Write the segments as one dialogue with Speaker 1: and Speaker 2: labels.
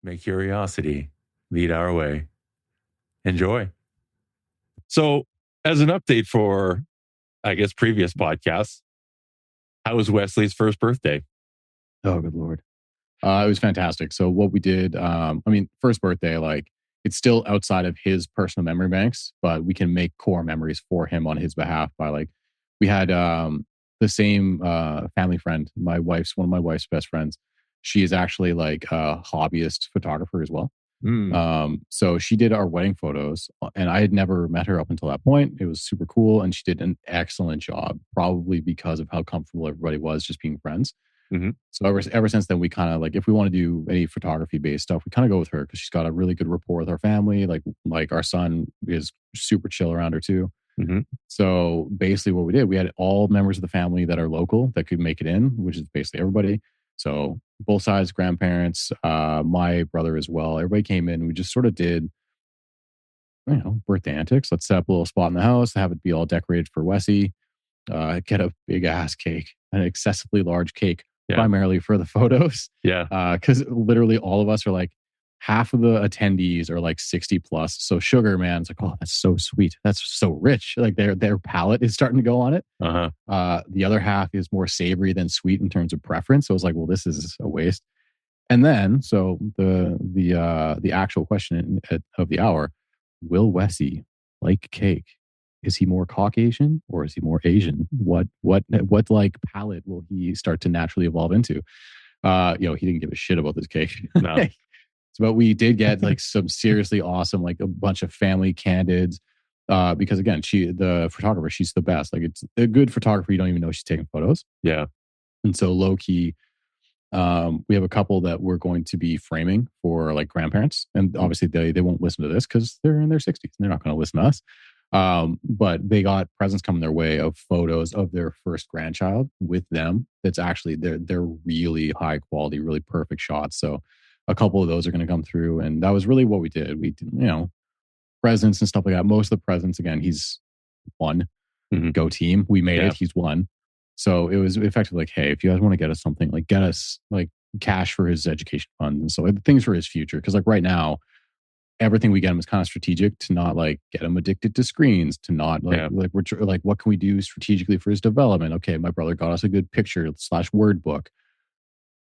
Speaker 1: May curiosity lead our way. Enjoy. So, as an update for, I guess, previous podcasts, how was Wesley's first birthday?
Speaker 2: Oh, good Lord. It was fantastic. So what we did, first birthday, like it's still outside of his personal memory banks, but we can make core memories for him on his behalf by like, we had the same family friend, one of my wife's best friends. She is actually like a hobbyist photographer as well. So she did our wedding photos and I had never met her up until that point. It was super cool. And she did an excellent job, probably because of how comfortable everybody was just being friends.
Speaker 1: Mm-hmm.
Speaker 2: So ever since then, we kind of like, if we want to do any photography based stuff, we kind of go with her because she's got a really good rapport with our family. Like our son is super chill around her too.
Speaker 1: Mm-hmm.
Speaker 2: So basically what we did, we had all members of the family that are local that could make it in, which is basically everybody. So both sides, grandparents, my brother as well. Everybody came in. We just sort of did, birthday antics. Let's set up a little spot in the house, have it be all decorated for Wesley. Get a big ass cake, an excessively large cake, primarily for the photos.
Speaker 1: Yeah.
Speaker 2: Because literally all of us are like, half of the attendees are like 60 plus. So sugar, man, it's like, oh, that's so sweet. That's so rich. Like their palate is starting to go on it.
Speaker 1: Uh-huh.
Speaker 2: The other half is more savory than sweet in terms of preference. So I was like, well, this is a waste. And then, so the actual question of the hour, will Wesley like cake? Is he more Caucasian or is he more Asian? What like palate will he start to naturally evolve into? He didn't give a shit about this cake.
Speaker 1: No.
Speaker 2: But we did get like some seriously awesome, like a bunch of family candids. Because again, the photographer, she's the best. Like it's a good photographer. You don't even know she's taking photos.
Speaker 1: Yeah.
Speaker 2: And so low key, we have a couple that we're going to be framing for like grandparents. And obviously they won't listen to this because they're in their 60s. And they're not going to listen to us. But they got presents coming their way of photos of their first grandchild with them. That's actually, they're really high quality, really perfect shots. So a couple of those are going to come through. And that was really what we did. We did, presents and stuff like that. Most of the presents, again, he's won.
Speaker 1: Mm-hmm.
Speaker 2: Go team. We made it. He's won. So it was effectively like, hey, if you guys want to get us something, like get us like cash for his education fund and so things for his future. Because like right now, everything we get him is kind of strategic to not like get him addicted to screens, to not like we're like, what can we do strategically for his development? Okay, my brother got us a good picture / word book.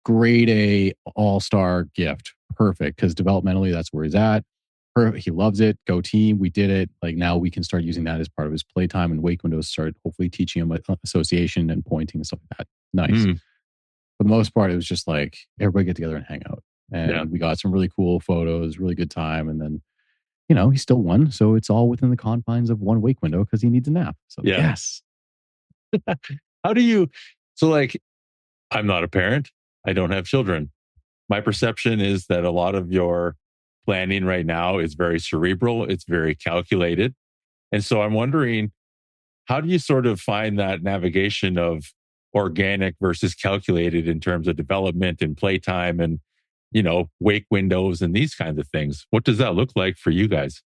Speaker 2: Grade A all-star gift. Perfect. Because developmentally, that's where he's at. He loves it. Go team. We did it. Like now we can start using that as part of his playtime and wake windows, start hopefully teaching him association and pointing and stuff like that. Nice. For the most part, it was just like everybody get together and hang out. And we got some really cool photos, really good time. And then, he still won. So it's all within the confines of one wake window because he needs a nap. So yes.
Speaker 1: How do you, so like, I'm not a parent. I don't have children. My perception is that a lot of your planning right now is very cerebral. It's very calculated. And so I'm wondering, how do you sort of find that navigation of organic versus calculated in terms of development and playtime and, wake windows and these kinds of things? What does that look like for you guys?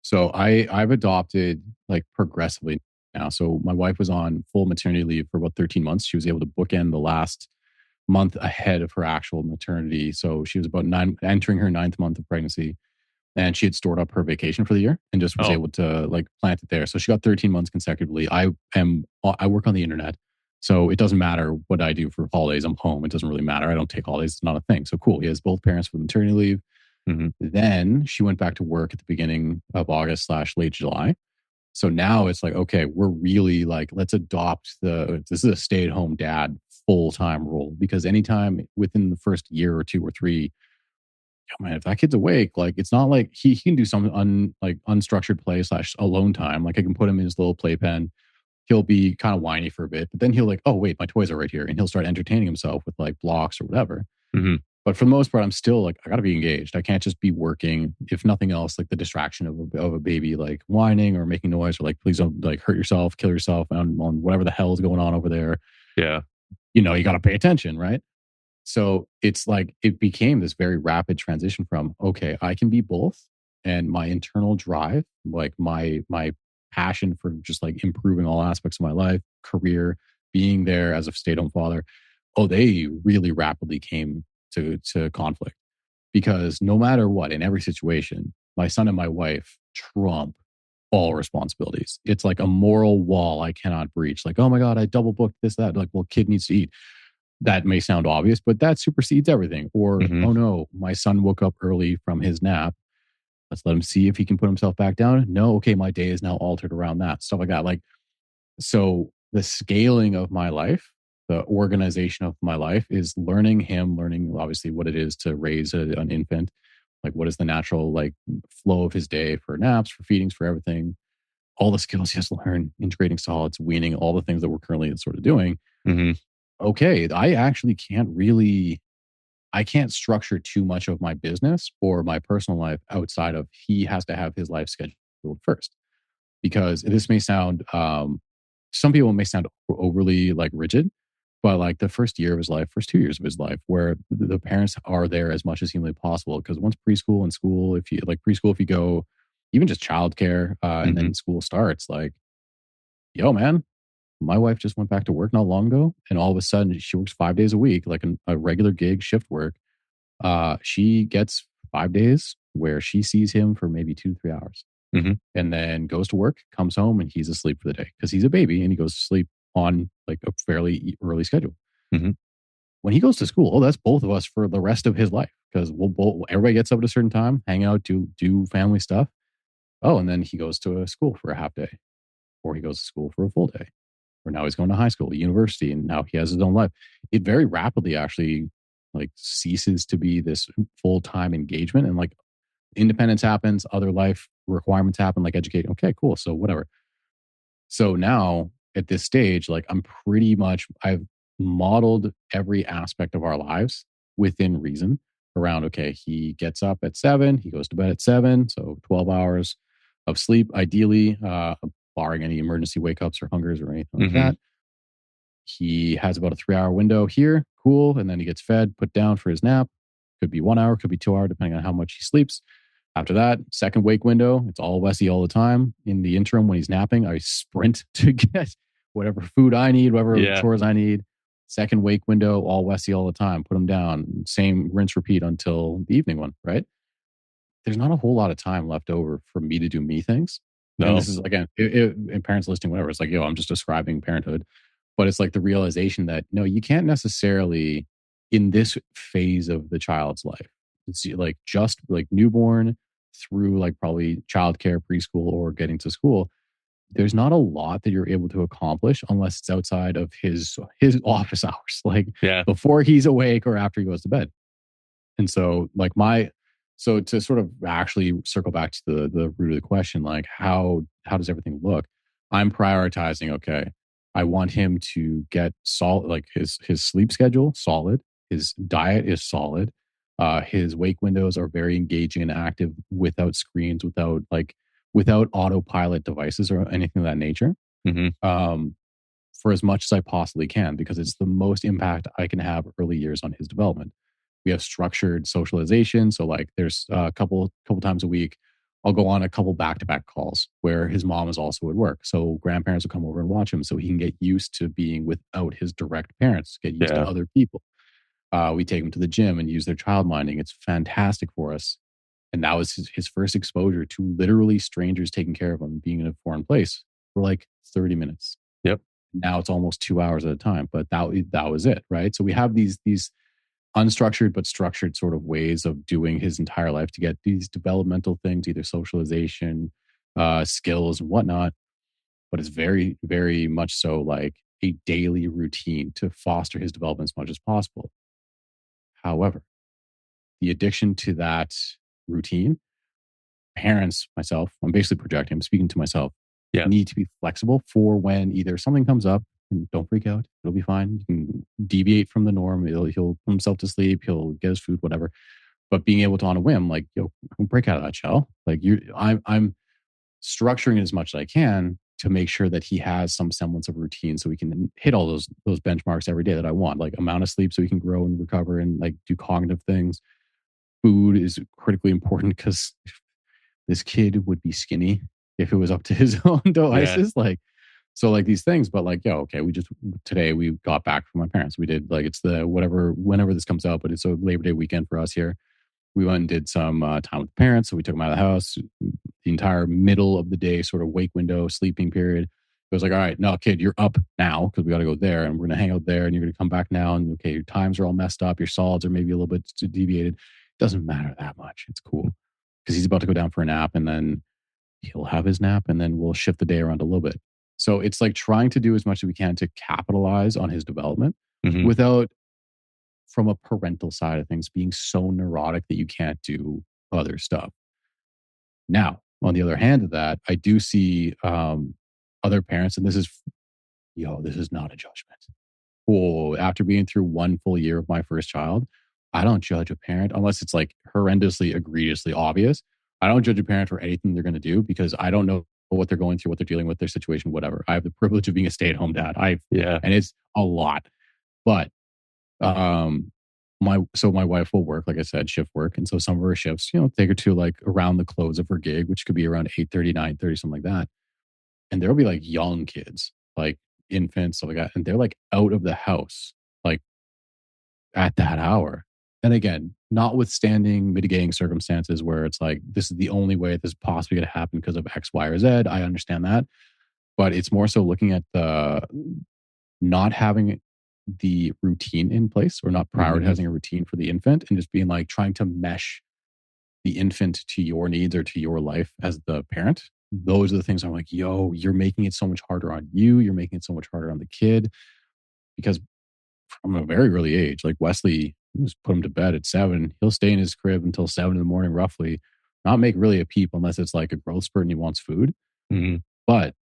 Speaker 2: So I've adopted like progressively now. So my wife was on full maternity leave for about 13 months. She was able to bookend the last month ahead of her actual maternity. So she was about entering her 9th month of pregnancy, and she had stored up her vacation for the year and just was able to like plant it there. So she got 13 months consecutively. I work on the internet. So it doesn't matter what I do for holidays. I'm home. It doesn't really matter. I don't take holidays. It's not a thing. So cool. He has both parents for maternity leave.
Speaker 1: Mm-hmm.
Speaker 2: Then she went back to work at the beginning of August / late July. So now it's like, okay, we're really like, let's adopt this is a stay-at-home dad full-time role, because anytime within the first year or 2 or 3, man, if that kid's awake, like it's not like he can do some unstructured play / alone time. Like I can put him in his little playpen. He'll be kind of whiny for a bit, but then he'll like, oh wait, my toys are right here. And he'll start entertaining himself with like blocks or whatever.
Speaker 1: Mm-hmm.
Speaker 2: But for the most part, I'm still like, I got to be engaged. I can't just be working. If nothing else, like the distraction of a baby, like whining or making noise or like, please don't like hurt yourself, kill yourself on whatever the hell is going on over there.
Speaker 1: Yeah.
Speaker 2: You got to pay attention, right? So it's like, it became this very rapid transition from, okay, I can be both. And my internal drive, like my passion for just like improving all aspects of my life, career, being there as a stay-at-home father, they really rapidly came to conflict. because no matter what, in every situation, my son and my wife trump all responsibilities. It's like a moral wall I cannot breach. Like, oh my God, I double booked this, that. Like, well, kid needs to eat. That may sound obvious, but that supersedes everything. Or,
Speaker 1: Mm-hmm.
Speaker 2: oh no, my son woke up early from his nap. Let's let him see if he can put himself back down. No, okay, my day is now altered around that. Stuff like that. Like, so the scaling of my life, the organization of my life is learning obviously what it is to raise an infant. Like, what is the natural like flow of his day for naps, for feedings, for everything, all the skills he has to learn, integrating solids, weaning, all the things that we're currently sort of doing.
Speaker 1: Mm-hmm.
Speaker 2: Okay, I can't structure too much of my business or my personal life outside of he has to have his life scheduled first. Because this may sound, some people may sound overly like rigid, but like the first year of his life, first 2 years of his life, where the parents are there as much as humanly possible. Because once preschool and school, if you go, even just childcare, and
Speaker 1: Mm-hmm.
Speaker 2: then school starts, like, yo, man, my wife just went back to work not long ago, and all of a sudden she works 5 days a week, like a regular gig shift work. She gets 5 days where she sees him for maybe 2 to 3 hours,
Speaker 1: Mm-hmm.
Speaker 2: and then goes to work, comes home, and he's asleep for the day because he's a baby and he goes to sleep on like a fairly early schedule.
Speaker 1: Mm-hmm.
Speaker 2: When he goes to school, that's both of us for the rest of his life because everybody gets up at a certain time, hang out, do family stuff. Oh, and then he goes to a school for a half day, or he goes to school for a full day, or now he's going to high school, university, and now he has his own life. It very rapidly actually like ceases to be this full-time engagement, and like independence happens, other life requirements happen, like educate. Okay, cool. So whatever. So now at this stage, like I've modeled every aspect of our lives within reason around, okay, he gets up at 7, he goes to bed at 7. So 12 hours of sleep, ideally, barring any emergency wake ups or hungers or anything like
Speaker 1: Mm-hmm.
Speaker 2: that. He has about a 3 hour window here. Cool. And then he gets fed, put down for his nap. Could be 1 hour, could be 2 hour, depending on how much he sleeps. After that, second wake window, it's all Wesley all the time. In the interim, when he's napping, I sprint to get whatever food I need, whatever
Speaker 1: Yeah.
Speaker 2: chores I need. Second wake window, all Wesley all the time. Put him down. Same rinse, repeat until the evening one, right? There's not a whole lot of time left over for me to do me things. And
Speaker 1: No.
Speaker 2: this is, again, in parents listening, whatever, it's like, yo, I'm just describing parenthood. But it's like the realization that, no, you can't necessarily, in this phase of the child's life, it's like just like newborn through like probably childcare, preschool, or getting to school, there's not a lot that you're able to accomplish unless it's outside of his office hours, like
Speaker 1: Yeah.
Speaker 2: before he's awake or after he goes to bed. And so like so to sort of actually circle back to the root of the question, like how does everything look? I'm prioritizing, okay, I want him to get solid, like his sleep schedule solid, his diet is solid, his wake windows are very engaging and active without screens, without autopilot devices or anything of that nature.
Speaker 1: Mm-hmm.
Speaker 2: For as much as I possibly can, because it's the most impact I can have early years on his development. We have structured socialization. So like there's a couple times a week, I'll go on a couple back-to-back calls where his mom is also at work. So grandparents will come over and watch him so he can get used to being without his direct parents, get used to other people. We take him to the gym and use their child minding. It's fantastic for us. And that was his first exposure to literally strangers taking care of him, being in a foreign place for like 30 minutes.
Speaker 1: Yep.
Speaker 2: Now it's almost 2 hours at a time, but that was it, right? So we have these unstructured but structured sort of ways of doing his entire life to get these developmental things, either socialization, skills and whatnot. But it's very, very much so like a daily routine to foster his development as much as possible. However, the addiction to that routine, parents, myself, I'm basically projecting, I'm speaking to myself,
Speaker 1: Yeah.
Speaker 2: need to be flexible for when either something comes up, and don't freak out, it'll be fine. You can deviate from the norm. He'll put himself to sleep, he'll get his food, whatever. But being able to, on a whim, like, yo, break out of that shell. Like I'm structuring it as much as I can to make sure that he has some semblance of routine so we can hit all those benchmarks every day that I want, like amount of sleep so he can grow and recover and like do cognitive things. Food is critically important because this kid would be skinny if it was up to his own devices. Like, so like these things, but like, yo, okay, today we got back from my parents. We did like, it's the whenever this comes out, but it's a Labor Day weekend for us here. We went and did some time with the parents. So we took them out of the house. The entire middle of the day, sort of wake window, sleeping period. It was like, all right, no, kid, you're up now because we got to go there and we're going to hang out there and you're going to come back now. And okay, your times are all messed up. Your solids are maybe a little bit deviated. Doesn't matter that much. It's cool because he's about to go down for a nap and then he'll have his nap and then we'll shift the day around a little bit. So it's like trying to do as much as we can to capitalize on his development without, from a parental side of things, being so neurotic that you can't do other stuff. Now, on the other hand of that, I do see other parents, and this is not a judgment. Oh, after being through one full year of my first child, I don't judge a parent unless it's like horrendously, egregiously obvious. I don't judge a parent for anything they're going to do because I don't know what they're going through, what they're dealing with, their situation, whatever. I have the privilege of being a stay-at-home dad. And it's a lot. But my wife will work, like I said, shift work. And so some of her shifts, take her to like around the close of her gig, which could be around 8:30, 9:30, something like that. And there'll be like young kids, like infants, stuff like that. And they're like out of the house, like at that hour. And again, notwithstanding mitigating circumstances where it's like, this is the only way this is possibly going to happen because of X, Y, or Z. I understand that. But it's more so looking at the not having the routine in place or not prioritizing a routine for the infant and just being like trying to mesh the infant to your needs or to your life as the parent. Those are the things I'm like, yo, you're making it so much harder on you. You're making it so much harder on the kid because from a very early age, like Wesley, just put him to bed at 7. He'll stay in his crib until 7 in the morning, roughly, not make really a peep unless it's like a growth spurt and he wants food. But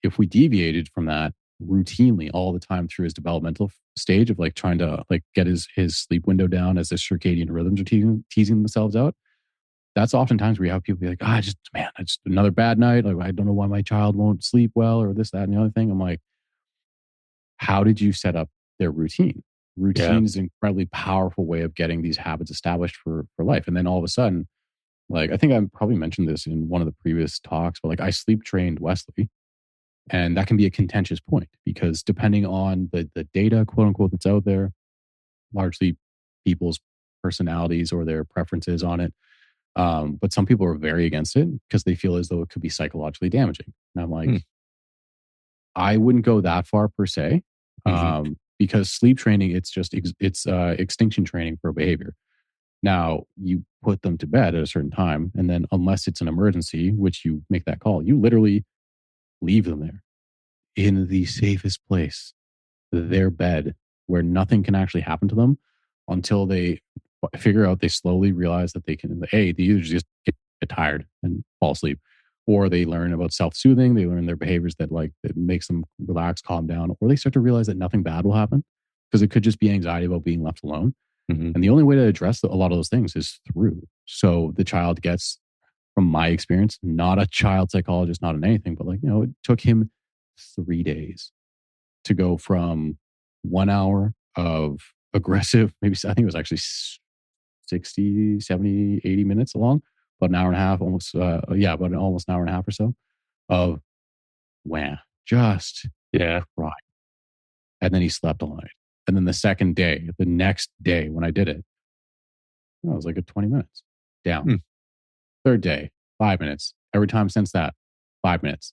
Speaker 2: if we deviated from that routinely all the time through his developmental stage of like trying to like get his sleep window down as his circadian rhythms are teasing themselves out, that's oftentimes where you have people be like, just another bad night. Like, I don't know why my child won't sleep well or this, that, and the other thing. I'm like, how did you set up their routine? Routine is an incredibly powerful way of getting these habits established for life. And then all of a sudden, like, I think I probably mentioned this in one of the previous talks, but like I sleep trained Wesley. And that can be a contentious point because depending on the data, quote unquote, that's out there, largely people's personalities or their preferences on it. But some people are very against it because they feel as though it could be psychologically damaging. And I'm like, I wouldn't go that far per se. Because sleep training, it's just extinction training for behavior. Now, you put them to bed at a certain time, and then unless it's an emergency, which you make that call, you literally leave them there in the safest place, their bed, where nothing can actually happen to them until they figure out, they slowly realize that they either just get tired and fall asleep, or they learn about self-soothing. They learn their behaviors that makes them relax, calm down, or they start to realize that nothing bad will happen because it could just be anxiety about being left alone. And the only way to address a lot of those things is through. So the child gets, from my experience, not a child psychologist, not in anything, but it took him 3 days to go from 1 hour of aggressive, maybe I think it was actually 60, 70, 80 minutes long, about an hour and a half, almost, about almost an hour and a half or so of cry. And then he slept all night. And then the next day when I did it, it was like 20 minutes down. Third day, 5 minutes. Every time since that, 5 minutes.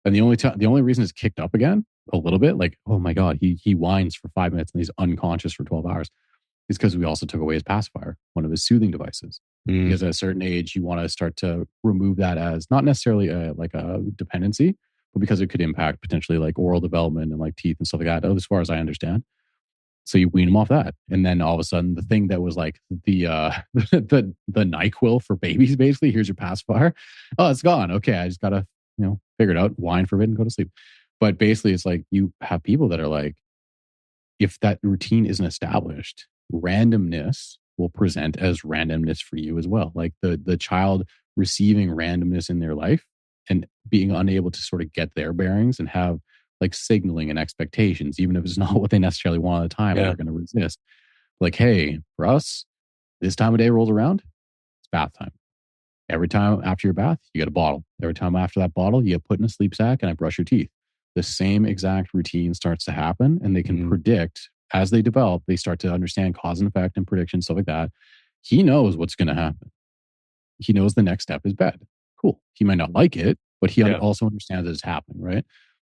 Speaker 2: And the only reason it's kicked up again a little bit, like, oh my God, he whines for 5 minutes and he's unconscious for 12 hours, is because we also took away his pacifier, one of his soothing devices. Because at a certain age, you want to start to remove that as not necessarily a dependency, but because it could impact potentially like oral development and like teeth and stuff like that, as far as I understand. So you wean them off that. And then all of a sudden, the thing that was like the NyQuil for babies, basically, here's your pacifier. Oh, it's gone. Okay, I just got to, figure it out, whine for a bit and go to sleep. But basically, it's like you have people that are like, if that routine isn't established, randomness will present as randomness for you as well. Like the child receiving randomness in their life and being unable to sort of get their bearings and have like signaling and expectations, even if it's not what they necessarily want at the time, they're going to resist. Like, hey, for us, this time of day rolls around, it's bath time. Every time after your bath, you get a bottle. Every time after that bottle, you get put in a sleep sack and I brush your teeth. The same exact routine starts to happen, and they can predict as they develop, they start to understand cause and effect and prediction, stuff like that. he knows what's going to happen. He knows the next step is bed. Cool. He might not like it, but he also understands that it's happening, right?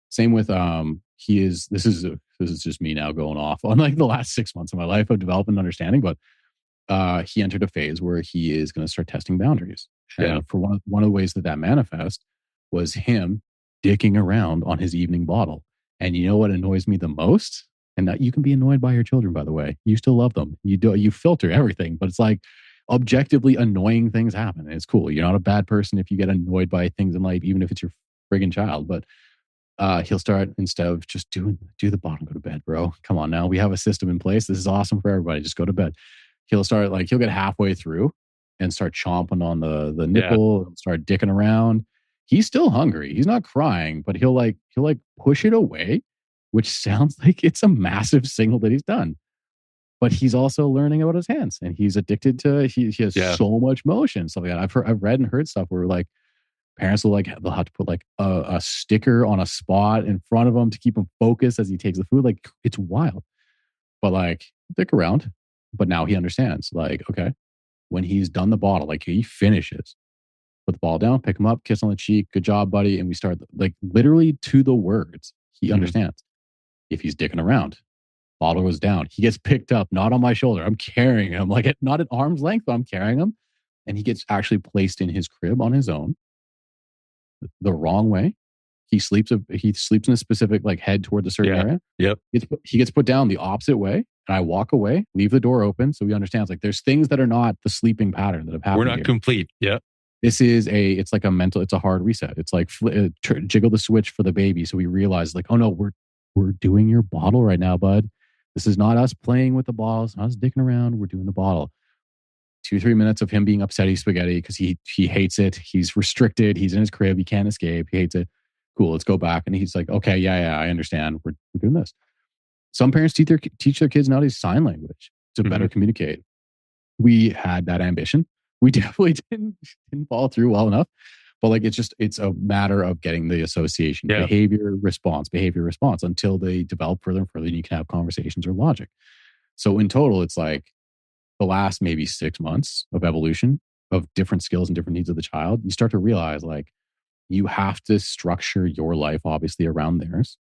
Speaker 2: Same with this is just me now going off on like the last 6 months of my life of developing understanding, but he entered a phase where he is going to start testing boundaries. And for one of the ways that manifest was him dicking around on his evening bottle. And you know what annoys me the most? And that you can be annoyed by your children, by the way. You still love them. You filter everything, but it's like objectively annoying things happen. And it's cool. You're not a bad person if you get annoyed by things in life, even if it's your friggin' child. But he'll start, instead of just do the bottle, go to bed, bro. Come on now. We have a system in place. This is awesome for everybody. Just go to bed. He'll get halfway through and start chomping on the nipple and start dicking around. He's still hungry. He's not crying, but he'll push it away, which sounds like it's a massive signal that he's done. But he's also learning about his hands, and he's addicted to. He has so much motion, stuff like that. I've read and heard stuff where like parents will they'll have to put like a sticker on a spot in front of him to keep him focused as he takes the food. Like, it's wild, but like dick around. But now he understands. Like, okay, when he's done the bottle, like he finishes, put the ball down, pick him up, kiss on the cheek, good job, buddy, and we start like literally to the words. He understands. If he's dicking around, bottle goes down. He gets picked up, not on my shoulder. I'm carrying him, like not at arm's length, but I'm carrying him. And he gets actually placed in his crib on his own the wrong way. He sleeps in a specific like head towards a certain area.
Speaker 1: Yep.
Speaker 2: He gets put down the opposite way. And I walk away, leave the door open. So he understands like there's things that are not the sleeping pattern that have happened.
Speaker 1: We're not complete. Yeah.
Speaker 2: This is it's like it's a hard reset. It's like jiggle the switch for the baby. So we realize like, oh no, we're doing your bottle right now, bud. This is not us playing with the balls, not us dicking around. We're doing the bottle. 2-3 minutes of him being upsetty spaghetti because he hates it. He's restricted. He's in his crib. He can't escape. He hates it. Cool. Let's go back. And he's like, okay, yeah, I understand. We're doing this. Some parents teach their kids nowadays sign language to better communicate. We had that ambition. We definitely didn't follow through well enough. But like it's a matter of getting the association, behavior response until they develop further and further, and you can have conversations or logic. So in total, it's like the last maybe 6 months of evolution of different skills and different needs of the child. You start to realize like you have to structure your life obviously around theirs.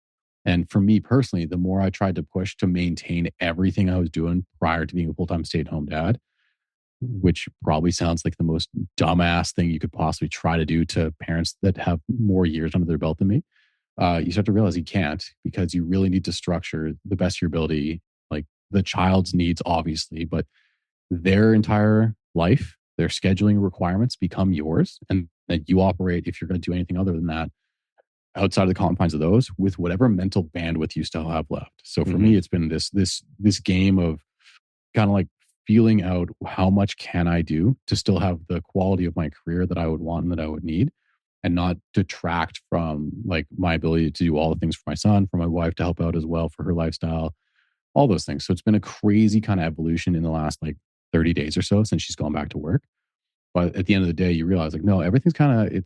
Speaker 2: And for me personally, the more I tried to push to maintain everything I was doing prior to being a full-time stay-at-home dad, which probably sounds like the most dumbass thing you could possibly try to do to parents that have more years under their belt than me. You start to realize you can't, because you really need to structure the best of your ability, like the child's needs, obviously, but their entire life, their scheduling requirements become yours. And that you operate, if you're going to do anything other than that, outside of the confines of those, with whatever mental bandwidth you still have left. So for me, it's been this game of kind of like feeling out how much can I do to still have the quality of my career that I would want and that I would need, and not detract from like my ability to do all the things for my son, for my wife to help out as well for her lifestyle, all those things. So it's been a crazy kind of evolution in the last like 30 days or so since she's gone back to work. But at the end of the day, you realize like, no, everything's kind of,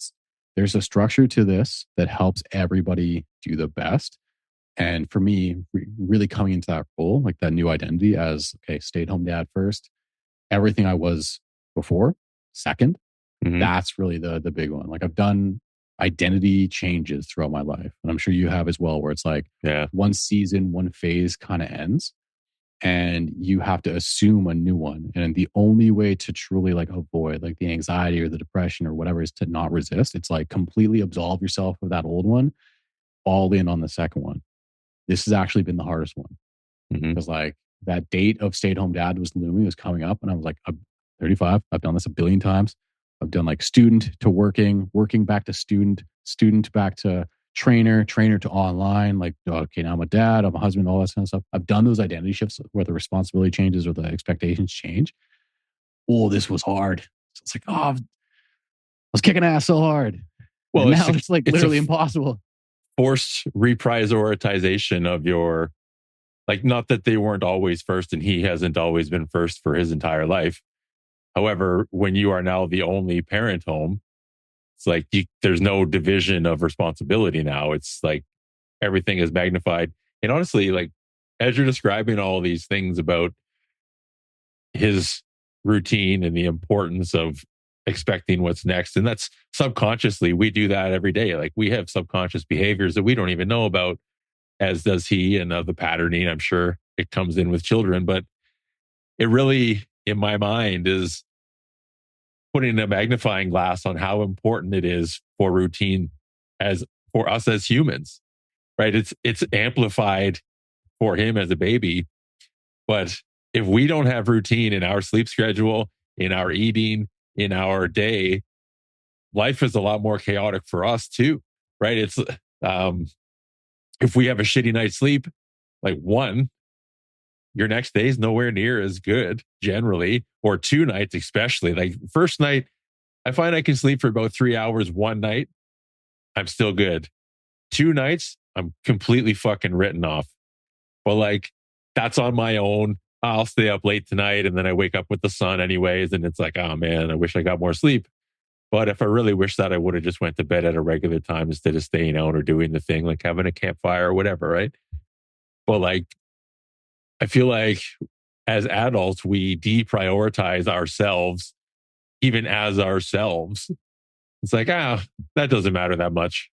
Speaker 2: there's a structure to this that helps everybody do the best. And for me, really coming into that role, like that new identity as, okay, stay-at-home dad first, everything I was before, second, that's really the big one. Like I've done identity changes throughout my life. And I'm sure you have as well, where it's like one season, one phase kind of ends and you have to assume a new one. And the only way to truly like avoid like the anxiety or the depression or whatever is to not resist. It's like completely absolve yourself of that old one, all in on the second one. This has actually been the hardest one because like that date of stay-at-home dad was looming, was coming up. And I was like, I'm 35. I've done this a billion times. I've done like student to working back to student back to trainer to online. Like, okay, now I'm a dad, I'm a husband, all that kind of stuff. I've done those identity shifts where the responsibility changes or the expectations change. Oh, this was hard. So it's like, I was kicking ass so hard. Well, now it's like literally impossible.
Speaker 1: Forced reprioritization of your, like, not that they weren't always first and he hasn't always been first for his entire life. However, when you are now the only parent home, it's like there's no division of responsibility now. It's like everything is magnified. And honestly, like as you're describing all these things about his routine and the importance of expecting what's next. And that's subconsciously, we do that every day. Like we have subconscious behaviors that we don't even know about, as does he. And the patterning, I'm sure it comes in with children, but it really, in my mind, is putting a magnifying glass on how important it is for routine as for us as humans, right? It's amplified for him as a baby, but if we don't have routine in our sleep schedule, in our eating, in our day, life is a lot more chaotic for us too, right? It's if we have a shitty night's sleep, like one, your next day is nowhere near as good generally, or two nights especially. Like first night, I find I can sleep for about 3 hours one night. I'm still good. Two nights, I'm completely fucking written off. But like that's on my own. I'll stay up late tonight and then I wake up with the sun anyways. And it's like, oh man, I wish I got more sleep. But if I really wish that, I would have just went to bed at a regular time instead of staying out or doing the thing like having a campfire or whatever, right? But like, I feel like as adults, we deprioritize ourselves, even as ourselves. It's like, that doesn't matter that much.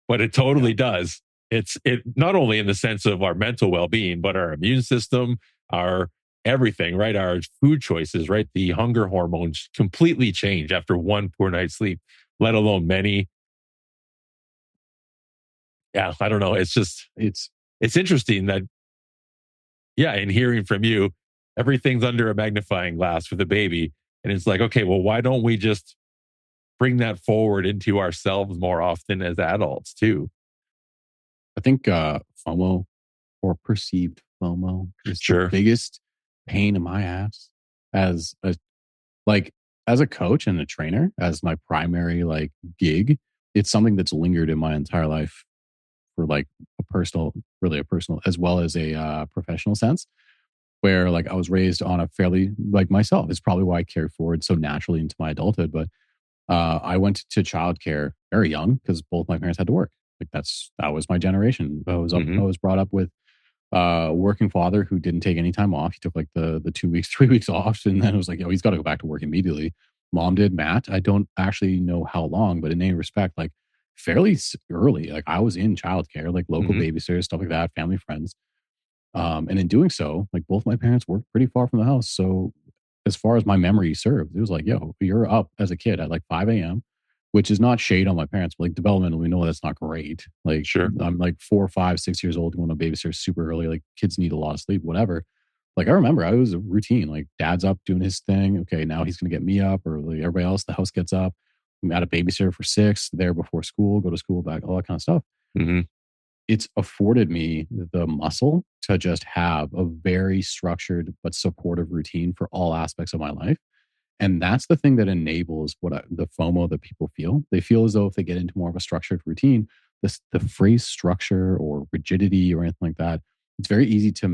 Speaker 1: But it totally does. It not only in the sense of our mental well-being, but our immune system, our everything, right? Our food choices, right? The hunger hormones completely change after one poor night's sleep, let alone many. Yeah, I don't know. It's just, it's interesting that, yeah, in hearing from you, everything's under a magnifying glass with a baby. And it's like, okay, well, why don't we just bring that forward into ourselves more often as adults too?
Speaker 2: I think FOMO, or perceived FOMO, is the
Speaker 1: Sure.
Speaker 2: biggest pain in my ass as a like as a coach and a trainer, as my primary like gig. It's something that's lingered in my entire life for like a personal as well as a professional sense. Where like I was raised on a fairly like myself. It's probably why I carry forward so naturally into my adulthood. But I went to childcare very young because both my parents had to work. Like that was my generation. I was brought up with a working father who didn't take any time off. He took like the 2 weeks, 3 weeks off, and then it was like, he's got to go back to work immediately. Mom did Matt. I don't actually know how long, but in any respect, like fairly early. Like I was in childcare, like local babysitters, stuff like that, family friends. And in doing so, like both my parents worked pretty far from the house. So as far as my memory served, it was like, yo, you're up as a kid at like 5 a.m., which is not shade on my parents, but like developmental, we know that's not great. Like
Speaker 1: Sure.
Speaker 2: I'm like 4, 5, 6 years old going to babysitter super early. Like kids need a lot of sleep, whatever. Like I remember I was a routine, like dad's up doing his thing. Okay, now he's going to get me up, or like everybody else, the house gets up. I'm at a babysitter for 6, there before school, go to school, back, all that kind of stuff.
Speaker 1: Mm-hmm.
Speaker 2: It's afforded me the muscle to just have a very structured but supportive routine for all aspects of my life. And that's the thing that enables the FOMO that people feel. They feel as though if they get into more of a structured routine, the phrase structure or rigidity or anything like that, it's very easy to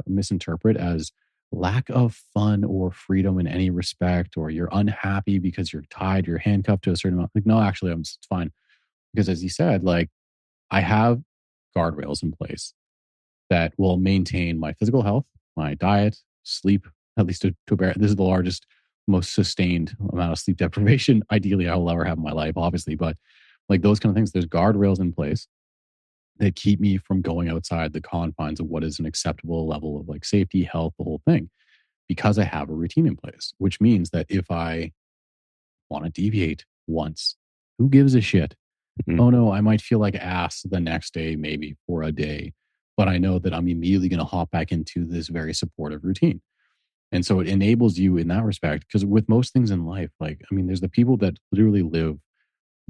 Speaker 2: misinterpret as lack of fun or freedom in any respect, or you're unhappy because you're tied, you're handcuffed to a certain amount. Like, no, actually, it's fine. Because as you said, like I have guardrails in place that will maintain my physical health, my diet, sleep, at least to bear. This is the largest, most sustained amount of sleep deprivation, ideally, I will ever have in my life, obviously. But like those kind of things, there's guardrails in place that keep me from going outside the confines of what is an acceptable level of like safety, health, the whole thing, because I have a routine in place, which means that if I want to deviate once, who gives a shit?
Speaker 1: Mm-hmm.
Speaker 2: Oh no, I might feel like ass the next day, maybe for a day, but I know that I'm immediately going to hop back into this very supportive routine. And so it enables you in that respect. Because with most things in life, like, I mean, there's the people that literally live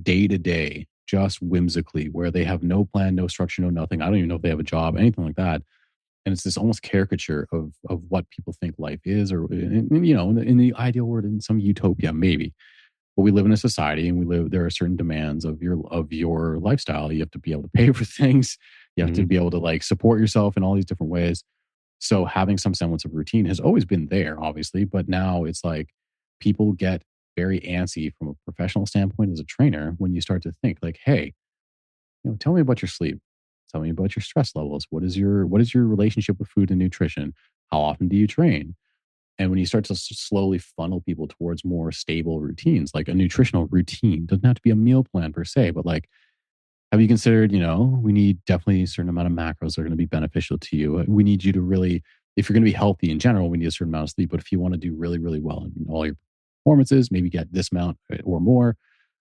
Speaker 2: day to day, just whimsically, where they have no plan, no structure, no nothing. I don't even know if they have a job, anything like that. And it's this almost caricature of what people think life is, or, you know, in the ideal world, in some utopia, maybe. But we live in a society, and there are certain demands of your lifestyle. You have to be able to pay for things. You have to be able to like support yourself in all these different ways. So having some semblance of routine has always been there, obviously, but now it's like people get very antsy from a professional standpoint as a trainer when you start to think like, hey, you know, tell me about your sleep. Tell me about your stress levels. What is your relationship with food and nutrition? How often do you train? And when you start to slowly funnel people towards more stable routines, like a nutritional routine, doesn't have to be a meal plan per se, but like, have you considered, we need definitely a certain amount of macros that are going to be beneficial to you. We need you to really, if you're going to be healthy in general, we need a certain amount of sleep. But if you want to do really, really well in all your performances, maybe get this amount or more.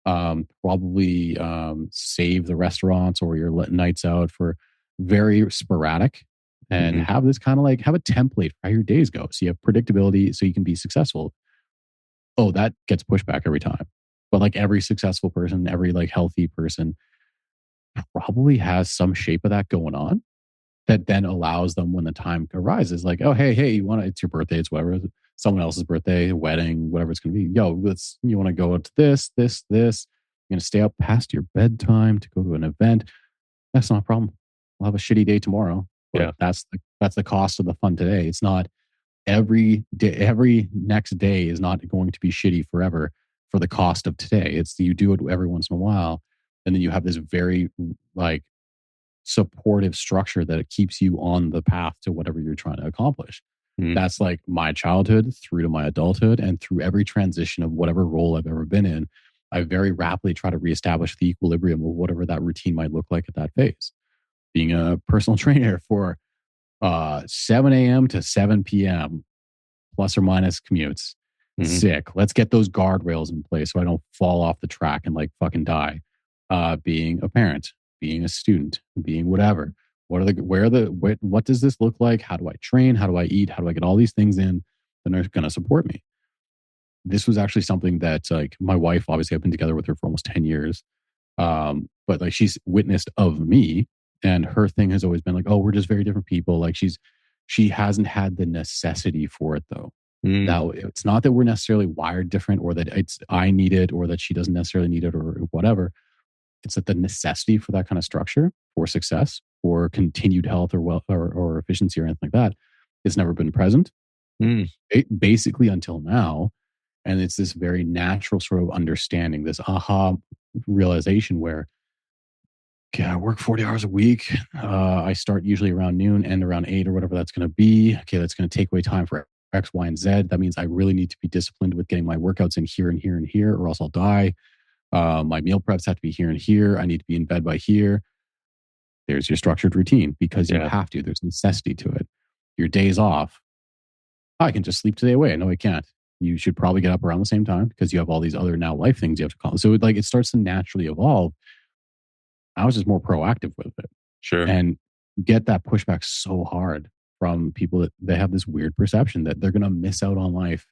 Speaker 2: Probably save the restaurants or your nights out for very sporadic, and have this kind of like have a template for how your days go. So you have predictability so you can be successful. Oh, that gets pushback every time. But like every successful person, every like healthy person probably has some shape of that going on that then allows them when the time arises, like, oh, hey, it's your birthday, it's whatever, someone else's birthday, wedding, whatever it's going to be. Yo, you want to go to this. You're going to stay up past your bedtime to go to an event. That's not a problem. We'll have a shitty day tomorrow. But that's the cost of the fun today. It's not every day, every next day is not going to be shitty forever for the cost of today. It's you do it every once in a while. And then you have this very like supportive structure that it keeps you on the path to whatever you're trying to accomplish. That's like my childhood through to my adulthood, and through every transition of whatever role I've ever been in, I very rapidly try to reestablish the equilibrium of whatever that routine might look like at that phase. Being a personal trainer for 7 a.m. to 7 p.m. plus or minus commutes. Sick. Let's get those guardrails in place so I don't fall off the track and like fucking die. Being a parent, being a student, being whatever. What does this look like? How do I train? How do I eat? How do I get all these things in that are going to support me? This was actually something that like my wife, obviously I've been together with her for almost 10 years. But like she's witnessed of me, and her thing has always been like, oh, we're just very different people. Like she hasn't had the necessity for it though. Now it's not that we're necessarily wired different, or that I need it, or that she doesn't necessarily need it, or whatever. It's that the necessity for that kind of structure for success, for continued health or efficiency or anything like that, it's never been present. Basically until now. And it's this very natural sort of understanding, this aha realization where, okay, I work 40 hours a week. I start usually around noon, end around 8 or whatever that's going to be. Okay, that's going to take away time for X, Y, and Z. That means I really need to be disciplined with getting my workouts in here and here and here, or else I'll die. My meal preps have to be here and here. I need to be in bed by here. There's your structured routine because you have to. There's necessity to it. Your days off. I can just sleep today away. No, I can't. You should probably get up around the same time because you have all these other now life things you have to call. So it starts to naturally evolve. I was just more proactive with it.
Speaker 1: Sure.
Speaker 2: And get that pushback so hard from people that they have this weird perception that they're going to miss out on life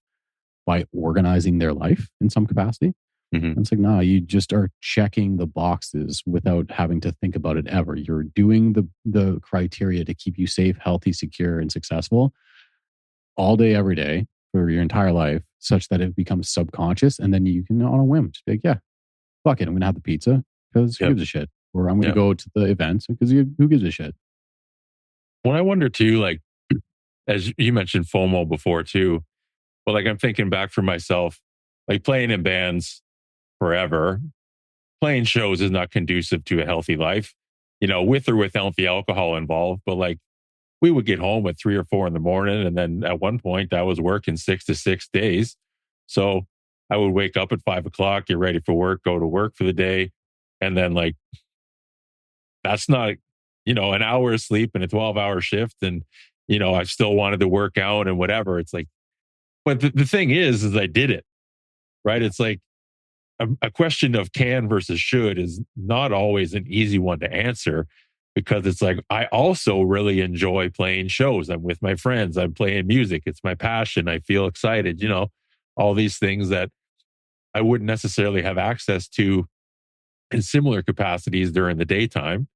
Speaker 2: by organizing their life in some capacity. And it's like, no, you just are checking the boxes without having to think about it ever. You're doing the criteria to keep you safe, healthy, secure, and successful all day, every day for your entire life, such that it becomes subconscious. And then you can, on a whim, just be like, yeah, fuck it. I'm going to have the pizza because who gives a shit? Or I'm going to go to the events because who gives a shit?
Speaker 1: Well, I wonder too, like, as you mentioned FOMO before too, but like I'm thinking back for myself, like playing in bands forever, playing shows is not conducive to a healthy life, with or without the alcohol involved. But like we would get home at 3 or 4 in the morning. And then at one point I was working 6 to 6 days. So I would wake up at 5 o'clock, get ready for work, go to work for the day. And then like, that's not, an hour of sleep and a 12-hour shift. And, I still wanted to work out and whatever. It's like, but the thing is I did it, right? It's like a question of can versus should is not always an easy one to answer, because it's like, I also really enjoy playing shows. I'm with my friends. I'm playing music. It's my passion. I feel excited, all these things that I wouldn't necessarily have access to in similar capacities during the daytime.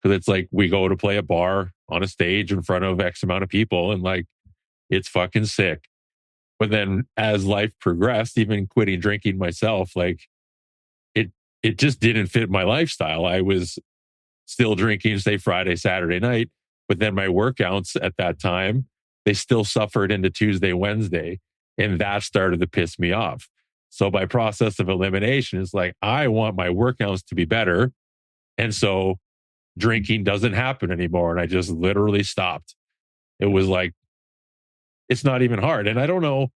Speaker 1: Because it's like we go to play a bar on a stage in front of X amount of people and like, it's fucking sick. But then as life progressed, even quitting drinking myself, like it just didn't fit my lifestyle. I was still drinking, say Friday, Saturday night, but then my workouts at that time, they still suffered into Tuesday, Wednesday, and that started to piss me off. So by process of elimination, it's like, I want my workouts to be better. And so drinking doesn't happen anymore. And I just literally stopped. It was like, it's not even hard. And I don't know.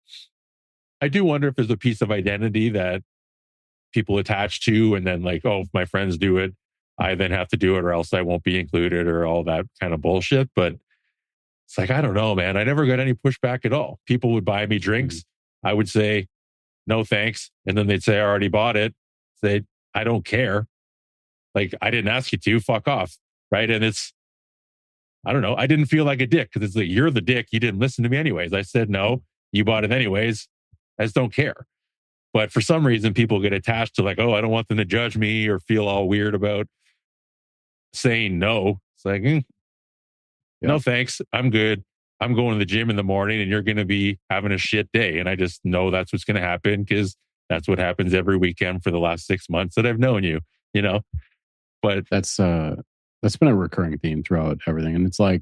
Speaker 1: I do wonder if there's a piece of identity that people attach to, and then like, oh, if my friends do it, I then have to do it, or else I won't be included, or all that kind of bullshit. But it's like, I don't know, man. I never got any pushback at all. People would buy me drinks. I would say, no, thanks. And then they'd say, I already bought it. Say, I don't care. Like, I didn't ask you to, fuck off. Right. And it's, I don't know. I didn't feel like a dick because it's like, you're the dick. You didn't listen to me anyways. I said, no, you bought it anyways. I just don't care. But for some reason, people get attached to like, oh, I don't want them to judge me or feel all weird about saying no. It's like, no, thanks. I'm good. I'm going to the gym in the morning and you're going to be having a shit day. And I just know that's what's going to happen because that's what happens every weekend for the last 6 months that I've known you, you know? But
Speaker 2: that's been a recurring theme throughout everything. And it's like,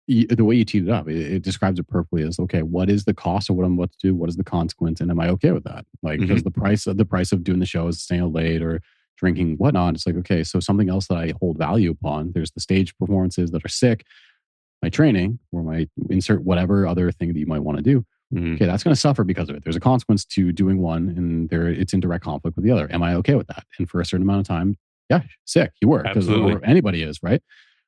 Speaker 2: the way you teed it up, it describes it perfectly as, okay, what is the cost of what I'm about to do? What is the consequence? And am I okay with that? Like, because the price of doing the show is staying out late or drinking, whatnot. It's like, okay, so something else that I hold value upon, there's the stage performances that are sick, my training, or my insert whatever other thing that you might want to do. Okay, that's going to suffer because of it. There's a consequence to doing one, and it's in direct conflict with the other. Am I okay with that? And for a certain amount of time, yeah, sick, you were, because anybody is, right?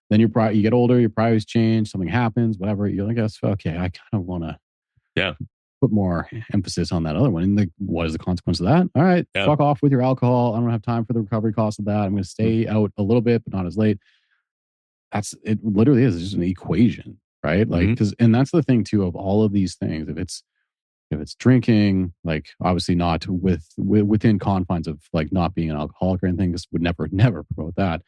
Speaker 2: Then you get older, your priorities change, something happens, whatever. You're like, okay, I kind of want to put more emphasis on that other one. And like, what is the consequence of that? All right, fuck off with your alcohol. I don't have time for the recovery cost of that. I'm going to stay out a little bit, but not as late. It literally is just an equation, right? Like, and that's the thing too of all of these things. If it's drinking, like obviously not within confines of like not being an alcoholic or anything, this would never promote that.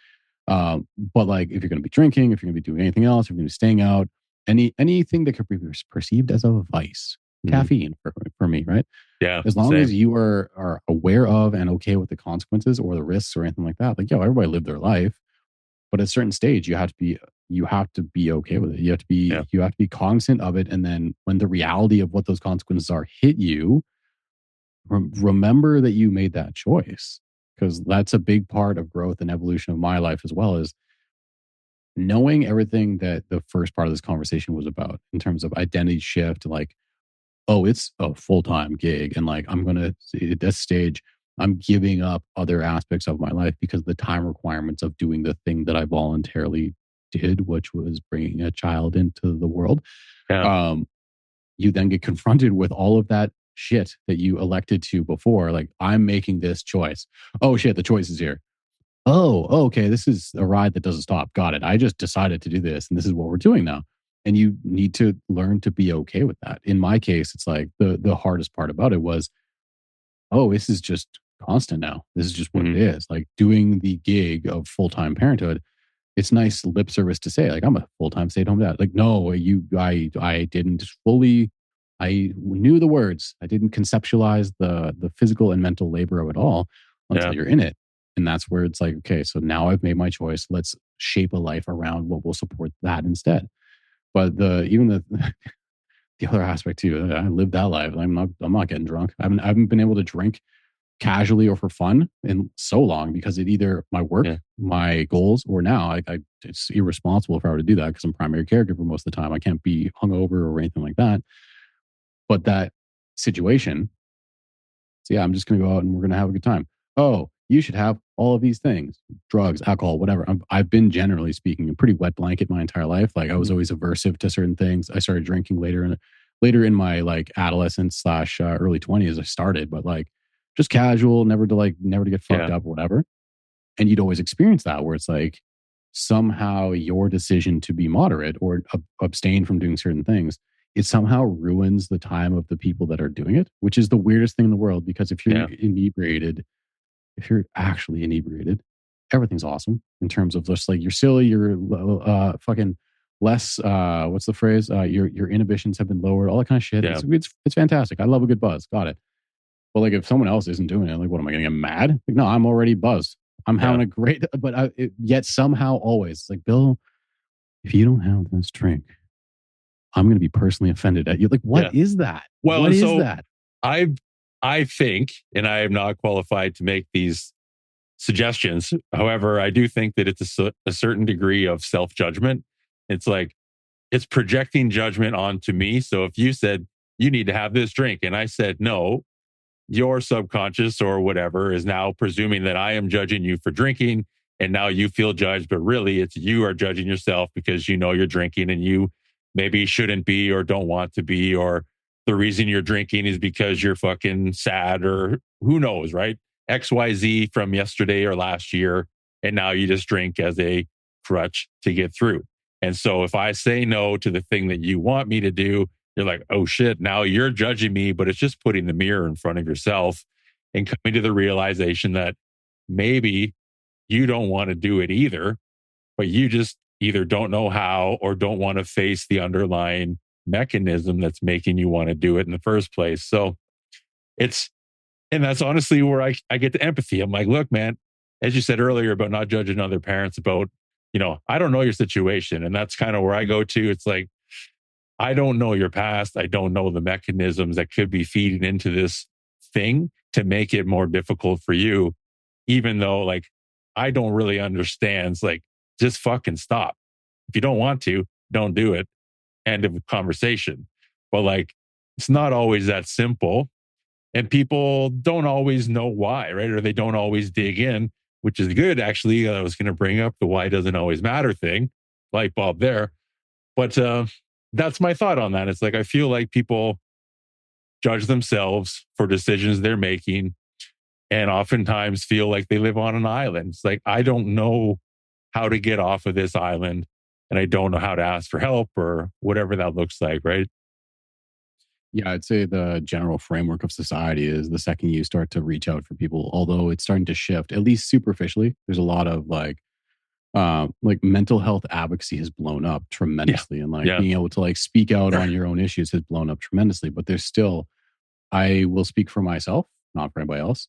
Speaker 2: But like, if you're going to be drinking, if you're going to be doing anything else, if you're going to be staying out, anything that could be perceived as a vice, caffeine for me, right?
Speaker 1: Yeah.
Speaker 2: As long as you are aware of and okay with the consequences or the risks or anything like that, like, everybody live their life, but at a certain stage, you have to be okay with it. You have to be cognizant of it. And then when the reality of what those consequences are hit you, remember that you made that choice. Because that's a big part of growth and evolution of my life as well, is knowing everything that the first part of this conversation was about in terms of identity shift, like, oh, it's a full-time gig. And like, I'm going to, at this stage, I'm giving up other aspects of my life because the time requirements of doing the thing that I voluntarily did, which was bringing a child into the world.
Speaker 1: Yeah.
Speaker 2: You then get confronted with all of that shit that you elected to before. Like, I'm making this choice. Oh shit, the choice is here. Oh, okay, this is a ride that doesn't stop. Got it. I just decided to do this, and this is what we're doing now. And you need to learn to be okay with that. In my case, it's like the hardest part about it was, oh, this is just constant now. This is just what it is. Like, doing the gig of full-time parenthood, it's nice lip service to say, like, I'm a full-time stay-at-home dad. Like, no, I didn't fully, I knew the words. I didn't conceptualize the physical and mental labor of it all until you're in it. And that's where it's like, okay, so now I've made my choice. Let's shape a life around what will support that instead. But the other aspect too, I lived that life. I'm not getting drunk. I haven't been able to drink casually or for fun in so long because it either my work, my goals, or now it's irresponsible if I were to do that because I'm primary caregiver most of the time. I can't be hungover or anything like that. But that situation, so I'm just going to go out and we're going to have a good time. Oh, you should have all of these things, drugs, alcohol, whatever. I've been, generally speaking, a pretty wet blanket my entire life. Like, I was always aversive to certain things. I started drinking later in my like adolescence / early 20s. I started, but like just casual, never to get fucked up or whatever. And you'd always experience that where it's like somehow your decision to be moderate or abstain from doing certain things, it somehow ruins the time of the people that are doing it, which is the weirdest thing in the world. Because if you're inebriated, if you're actually inebriated, everything's awesome in terms of just like, you're silly, you're fucking less, what's the phrase? Your inhibitions have been lowered, all that kind of shit. Yeah. It's fantastic. I love a good buzz. Got it. But like, if someone else isn't doing it, like, what am I going to get mad? Like, no, I'm already buzzed. I'm having a great, but yet somehow always it's like, Bill, if you don't have this drink, I'm going to be personally offended at you. Like, what is that?
Speaker 1: Well,
Speaker 2: what is
Speaker 1: so
Speaker 2: that?
Speaker 1: I think, and I am not qualified to make these suggestions. However, I do think that it's a certain degree of self-judgment. It's like, it's projecting judgment onto me. So if you said you need to have this drink and I said no, your subconscious or whatever is now presuming that I am judging you for drinking, and now you feel judged, but really it's you are judging yourself because you know you're drinking and you maybe shouldn't be or don't want to be, or the reason you're drinking is because you're fucking sad or who knows, right? XYZ from yesterday or last year, and now you just drink as a crutch to get through. And so if I say no to the thing that you want me to do, you're like, oh shit, now you're judging me, but it's just putting the mirror in front of yourself and coming to the realization that maybe you don't want to do it either, but you just either don't know how or don't want to face the underlying mechanism that's making you want to do it in the first place. So and that's honestly where I get the empathy. I'm like, look, man, as you said earlier about not judging other parents about, I don't know your situation. And that's kind of where I go to. It's like, I don't know your past. I don't know the mechanisms that could be feeding into this thing to make it more difficult for you, even though like, I don't really understand. It's like, just fucking stop. If you don't want to, don't do it. End of conversation. But like, it's not always that simple. And people don't always know why, right? Or they don't always dig in, which is good. Actually, I was going to bring up the why doesn't always matter thing, light bulb there. But that's my thought on that. It's like, I feel like people judge themselves for decisions they're making and oftentimes feel like they live on an island. It's like, I don't know how to get off of this island and I don't know how to ask for help or whatever that looks like, right?
Speaker 2: Yeah, I'd say the general framework of society is the second you start to reach out for people, although it's starting to shift, at least superficially. There's a lot of like mental health advocacy has blown up tremendously, and being able to like speak out on your own issues has blown up tremendously. But there's still, I will speak for myself, not for anybody else.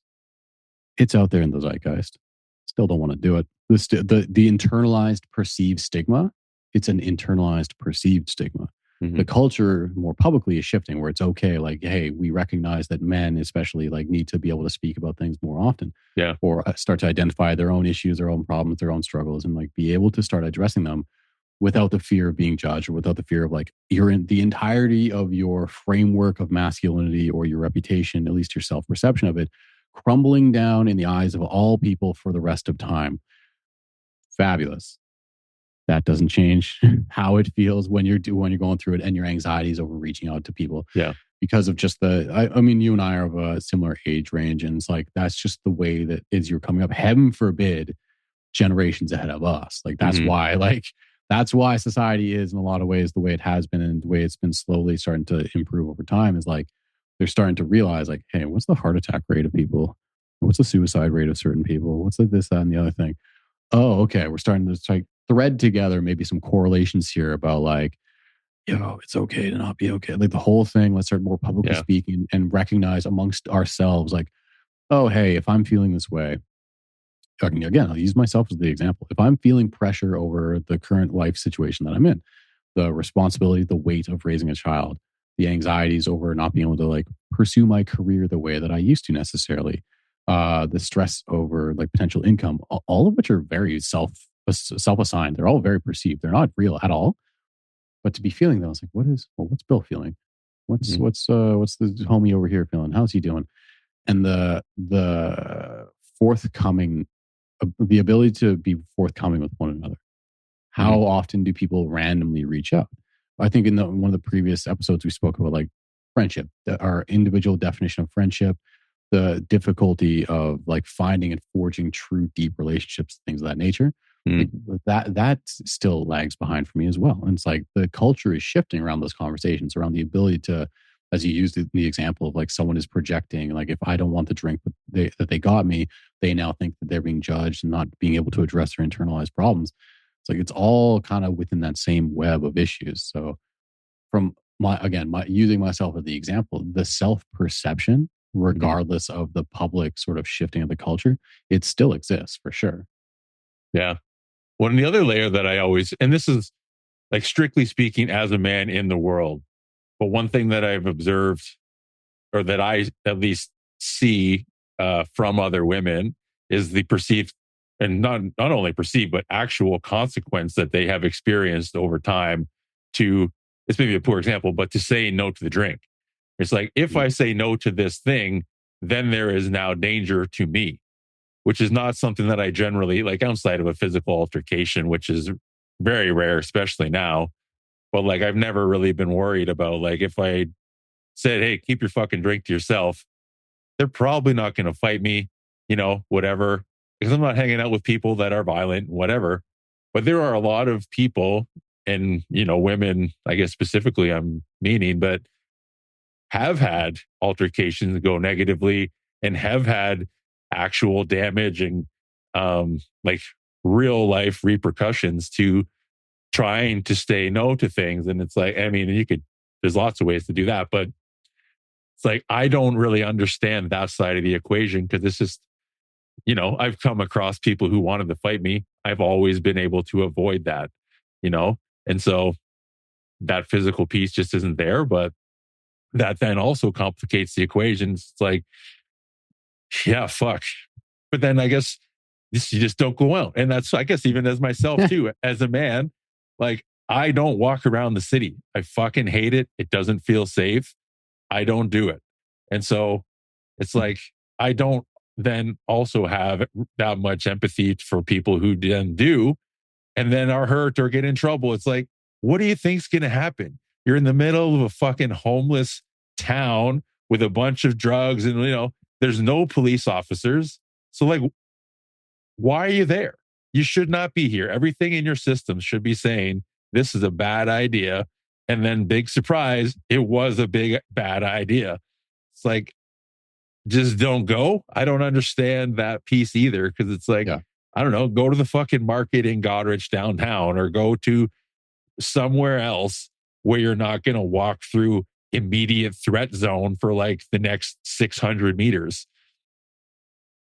Speaker 2: It's out there in the zeitgeist. Still don't want to do it. The internalized perceived stigma. It's an internalized perceived stigma. Mm-hmm. The culture more publicly is shifting where it's okay. Like, hey, we recognize that men especially like need to be able to speak about things more often.
Speaker 1: Yeah.
Speaker 2: Or start to identify their own issues, their own problems, their own struggles, and like be able to start addressing them without the fear of being judged or without the fear of like you're in the entirety of your framework of masculinity or your reputation, at least your self-perception of it, crumbling down in the eyes of all people for the rest of time. Fabulous. That doesn't change how it feels when you're going through it and your anxieties over reaching out to people.
Speaker 1: Yeah.
Speaker 2: Because of just I mean, you and I are of a similar age range, and it's like that's just the way that is you're coming up. Heaven forbid, generations ahead of us. Like that's that's why society is in a lot of ways the way it has been and the way it's been slowly starting to improve over time is like they're starting to realize like, hey, what's the heart attack rate of people? What's the suicide rate of certain people? What's this, that, and the other thing? Oh, okay. We're starting to like thread together maybe some correlations here about like, it's okay to not be okay. Like the whole thing, let's start more publicly speaking and recognize amongst ourselves like, oh, hey, if I'm feeling this way, again, I'll use myself as the example. If I'm feeling pressure over the current life situation that I'm in, the responsibility, the weight of raising a child, the anxieties over not being able to like pursue my career the way that I used to necessarily, the stress over like potential income, all of which are very self-assigned. They're all very perceived. They're not real at all. But to be feeling those, like, what's Bill feeling? What's the homie over here feeling? How's he doing? And the forthcoming, the ability to be forthcoming with one another. How often do people randomly reach out? I think in one of the previous episodes we spoke about like friendship, our individual definition of friendship, the difficulty of like finding and forging true deep relationships, things of that nature. Like that still lags behind for me as well. And it's like the culture is shifting around those conversations, around the ability to, as you used the example of like someone is projecting, like if I don't want the drink that they got me, they now think that they're being judged and not being able to address their internalized problems. It's like it's all kind of within that same web of issues. So from using myself as the example, the self-perception, regardless of the public sort of shifting of the culture, it still exists for sure.
Speaker 1: Yeah. Well, and the other layer that I always, and this is like strictly speaking as a man in the world, but one thing that I've observed or that I at least see from other women is the perceived, and not only perceived, but actual consequence that they have experienced over time to, it's maybe a poor example, but to say no to the drink. It's like, if I say no to this thing, then there is now danger to me, which is not something that I generally like outside of a physical altercation, which is very rare, especially now. But like, I've never really been worried about like, if I said, hey, keep your fucking drink to yourself, they're probably not going to fight me, whatever, because I'm not hanging out with people that are violent, whatever. But there are a lot of people and, women, I guess specifically I'm meaning, but have had altercations go negatively and have had actual damage and like real life repercussions to trying to say no to things. And it's like, I mean, there's lots of ways to do that, but it's like, I don't really understand that side of the equation because it's just, I've come across people who wanted to fight me. I've always been able to avoid that, and so that physical piece just isn't there, but that then also complicates the equation. It's like, yeah, fuck. But then I guess you just don't go out. And that's, I guess, even as myself too, as a man, like I don't walk around the city. I fucking hate it. It doesn't feel safe. I don't do it. And so it's like, I don't then also have that much empathy for people who then do, and then are hurt or get in trouble. It's like, what do you think's going to happen? You're in the middle of a fucking homeless town with a bunch of drugs and, there's no police officers. So like, why are you there? You should not be here. Everything in your system should be saying this is a bad idea. And then big surprise, it was a big bad idea. It's like, just don't go. I don't understand that piece either. Cause it's like, I don't know, go to the fucking market in Goderich downtown or go to somewhere else where you're not going to walk through immediate threat zone for like the next 600 meters.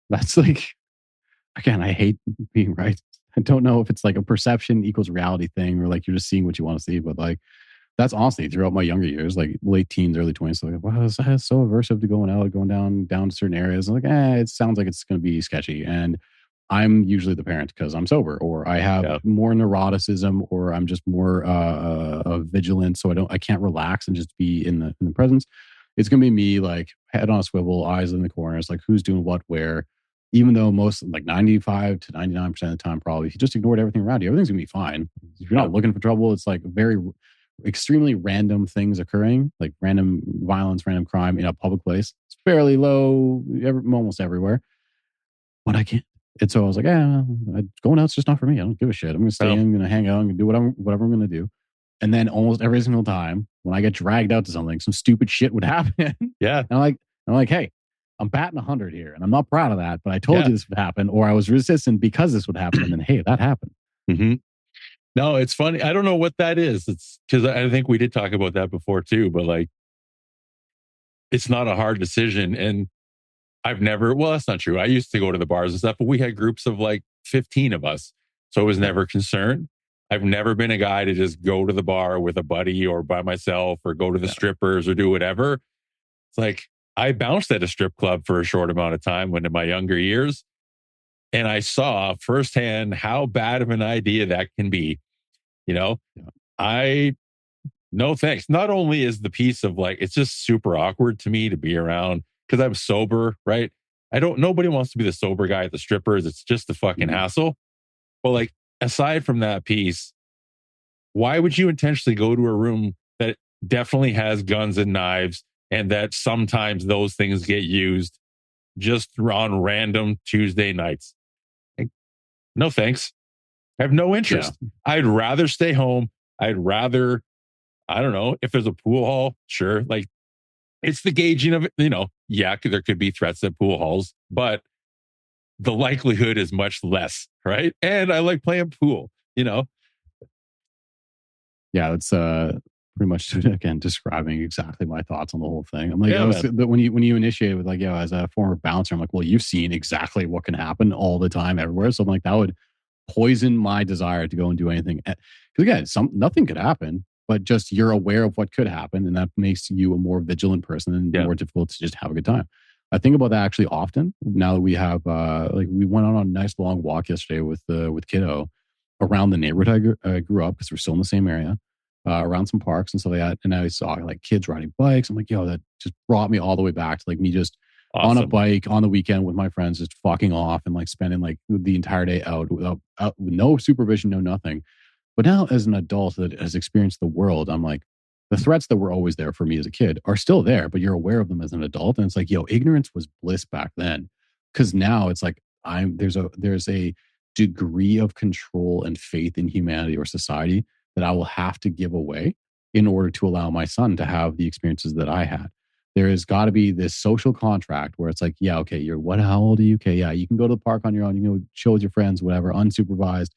Speaker 2: That's like, again, I hate being right. I don't know if it's like a perception equals reality thing or like you're just seeing what you want to see, but like that's honestly throughout my younger years, like late teens, early 20s. So like, wow, this is so aversive to going out, going down to certain areas. I'm like, it sounds like it's going to be sketchy. And I'm usually the parent because I'm sober or I have more neuroticism or I'm just more vigilant. So I can't relax and just be in the presence. It's going to be me like head on a swivel, eyes in the corners, like who's doing what, where, even though most like 95 to 99% of the time, probably if you just ignored everything around you, everything's going to be fine. If you're not looking for trouble, it's like very extremely random things occurring, like random violence, random crime in a public place. It's fairly low almost everywhere, but I can't. And so I was like, going out's just not for me. I don't give a shit. I'm going to stay in, I'm going to hang out, I'm going to do whatever I'm going to do. And then almost every single time when I get dragged out to something, some stupid shit would happen.
Speaker 1: Yeah.
Speaker 2: And I'm like, hey, I'm batting 100 here. And I'm not proud of that, but I told you this would happen, or I was resistant because this would happen. And then, hey, that happened.
Speaker 1: Mm-hmm. No, it's funny. I don't know what that is. It's because I think we did talk about that before too, but like, it's not a hard decision. And that's not true. I used to go to the bars and stuff, but we had groups of like 15 of us. So I was never concerned. I've never been a guy to just go to the bar with a buddy or by myself or go to the strippers or do whatever. It's like, I bounced at a strip club for a short amount of time when in my younger years. And I saw firsthand how bad of an idea that can be. No thanks. Not only is the piece of like, it's just super awkward to me to be around because I'm sober, right? Nobody wants to be the sober guy at the strippers. It's just a fucking hassle. But like, aside from that piece, why would you intentionally go to a room that definitely has guns and knives and that sometimes those things get used just on random Tuesday nights? Like, no thanks. I have no interest. Yeah. I'd rather stay home. I'd rather, I don't know, if there's a pool hall, sure. Like, it's the gauging of it, there could be threats at pool halls, but the likelihood is much less, right? And I like playing pool,
Speaker 2: Yeah, it's pretty much, again, describing exactly my thoughts on the whole thing. I'm like, but when you initiate with like, as a former bouncer, I'm like, well, you've seen exactly what can happen all the time everywhere. So I'm like, that would poison my desire to go and do anything. Because again, nothing could happen, but just you're aware of what could happen. And that makes you a more vigilant person and more difficult to just have a good time. I think about that actually often now that we have, we went on a nice long walk yesterday with kiddo around the neighborhood I grew up because we're still in the same area. around some parks and stuff like that. And I saw like kids riding bikes. I'm like, yo, that just brought me all the way back to like me just on a bike on the weekend with my friends, just fucking off and like spending like the entire day out with no supervision, no nothing. But now as an adult that has experienced the world, I'm like, the threats that were always there for me as a kid are still there, but you're aware of them as an adult. And it's like, yo, ignorance was bliss back then. Cause now it's like there's a degree of control and faith in humanity or society that I will have to give away in order to allow my son to have the experiences that I had. There has got to be this social contract where it's like, yeah, okay, how old are you? Okay, yeah, you can go to the park on your own, you can go chill with your friends, whatever, unsupervised.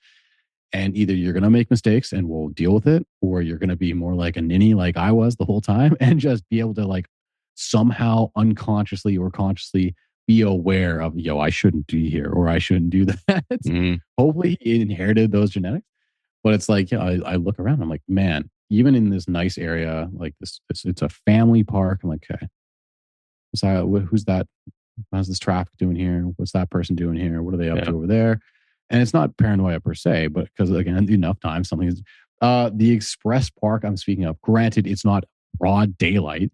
Speaker 2: And either you're going to make mistakes and we'll deal with it, or you're going to be more like a ninny like I was the whole time and just be able to like somehow unconsciously or consciously be aware of, yo, I shouldn't be here or I shouldn't do that. Hopefully he inherited those genetics. But it's like, I look around, I'm like, man, even in this nice area, like this it's a family park. I'm like, okay, who's that? How's this traffic doing here? What's that person doing here? What are they up to over there? And it's not paranoia per se, but because again, enough time, something is the express park I'm speaking of. Granted, it's not broad daylight.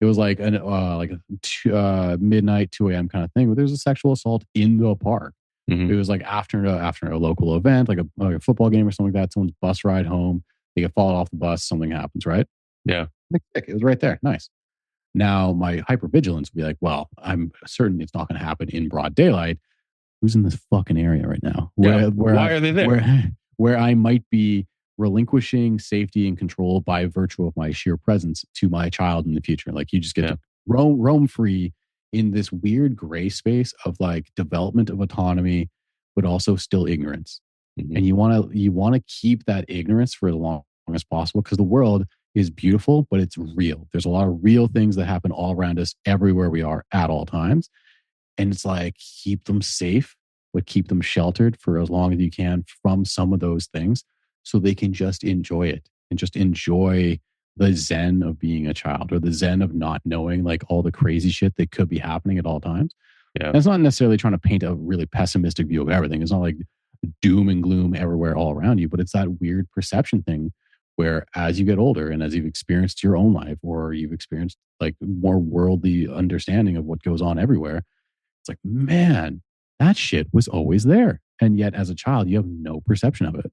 Speaker 2: It was like midnight, 2 a.m. kind of thing. But there's a sexual assault in the park. It was like after a local event, like a football game or something like that. Someone's bus ride home, they get fallen off the bus, something happens, right?
Speaker 1: Yeah,
Speaker 2: it was right there. Nice. Now my hypervigilance would be like, well, I'm certain it's not going to happen in broad daylight. Who's in this fucking area right now?
Speaker 1: Why are they there?
Speaker 2: Where I might be relinquishing safety and control by virtue of my sheer presence to my child in the future. Like you just get to roam free in this weird gray space of like development of autonomy, but also still ignorance. And you want to keep that ignorance for as long as possible because the world is beautiful, but it's real. There's a lot of real things that happen all around us, everywhere we are at all times. And it's like, keep them safe, but keep them sheltered for as long as you can from some of those things so they can just enjoy it and just enjoy the zen of being a child or the zen of not knowing like all the crazy shit that could be happening at all times. Yeah. And it's not necessarily trying to paint a really pessimistic view of everything. It's not like doom and gloom everywhere all around you, but it's that weird perception thing where as you get older and as you've experienced your own life or you've experienced like more worldly understanding of what goes on everywhere, it's like, man, that shit was always there. And yet as a child, you have no perception of it.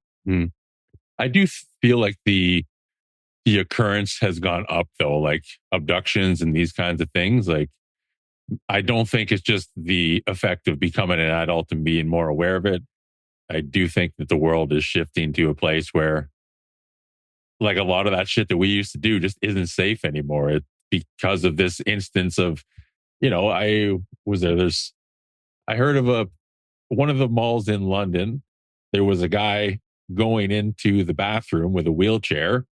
Speaker 1: I do feel like the occurrence has gone up though, like abductions and these kinds of things. Like, I don't think it's just the effect of becoming an adult and being more aware of it. I do think that the world is shifting to a place where like a lot of that shit that we used to do just isn't safe anymore. It's because of this instance of, I heard of one of the malls in London. There was a guy going into the bathroom with a wheelchair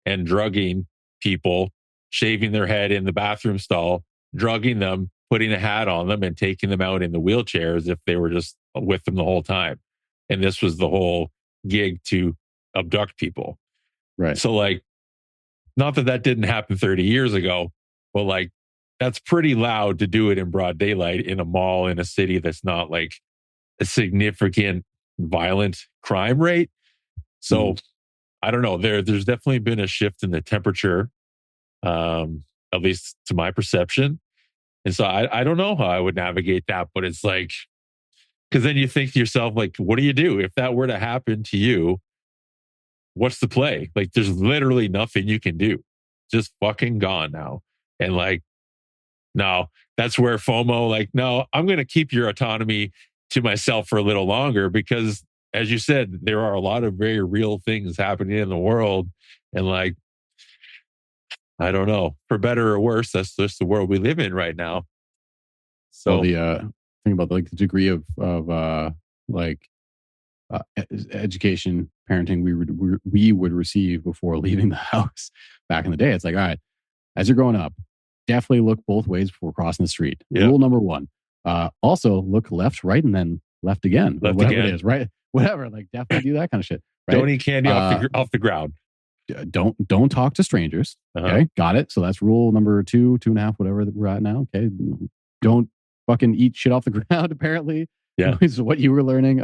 Speaker 1: and drugging people, shaving their head in the bathroom stall, drugging them, putting a hat on them and taking them out in the wheelchair as if they were just with them the whole time. And this was the whole gig to abduct people.
Speaker 2: Right.
Speaker 1: So like, not that didn't happen 30 years ago, but like, that's pretty loud to do it in broad daylight in a mall in a city that's not like a significant violent crime rate. So I don't know. There's definitely been a shift in the temperature, at least to my perception. And so I don't know how I would navigate that, but it's like, because then you think to yourself, like, what do you do if that were to happen to you? What's the play? Like, there's literally nothing you can do. Just fucking gone now. And like, no, that's where FOMO, like, no, I'm going to keep your autonomy to myself for a little longer because, as you said, there are a lot of very real things happening in the world. And like, I don't know, for better or worse, that's just the world we live in right now. So
Speaker 2: the thing about like the degree of education, parenting we would receive before leaving the house back in the day. It's like, all right, as you're growing up, definitely look both ways before crossing the street. Yep. Rule number one. Also look left, right, and then left again. Whatever it is, right? Whatever. Like definitely do that kind of shit. Right?
Speaker 1: Don't eat candy off the ground.
Speaker 2: Don't talk to strangers. Okay, got it. So that's rule number 2.5, whatever we're at now. Okay, don't fucking eat shit off the ground. Apparently, is what you were learning.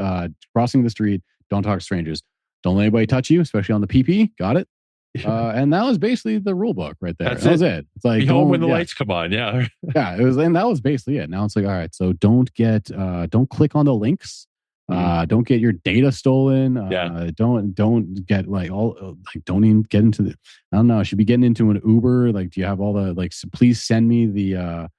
Speaker 2: Crossing the street. Don't talk to strangers. Don't let anybody touch you, especially on the PP. Got it. And that was basically the rule book right there.
Speaker 1: That's
Speaker 2: That was
Speaker 1: it.
Speaker 2: it. It's like,
Speaker 1: Be home when the
Speaker 2: yeah,
Speaker 1: lights come on. Yeah.
Speaker 2: yeah, it was, and that was basically it. Now it's like, all right, so don't click on the links. Don't get your data stolen.
Speaker 1: Yeah.
Speaker 2: Don't get like don't even get into the, I don't know, I should be getting into an Uber. Like, do you have all the, like, please send me the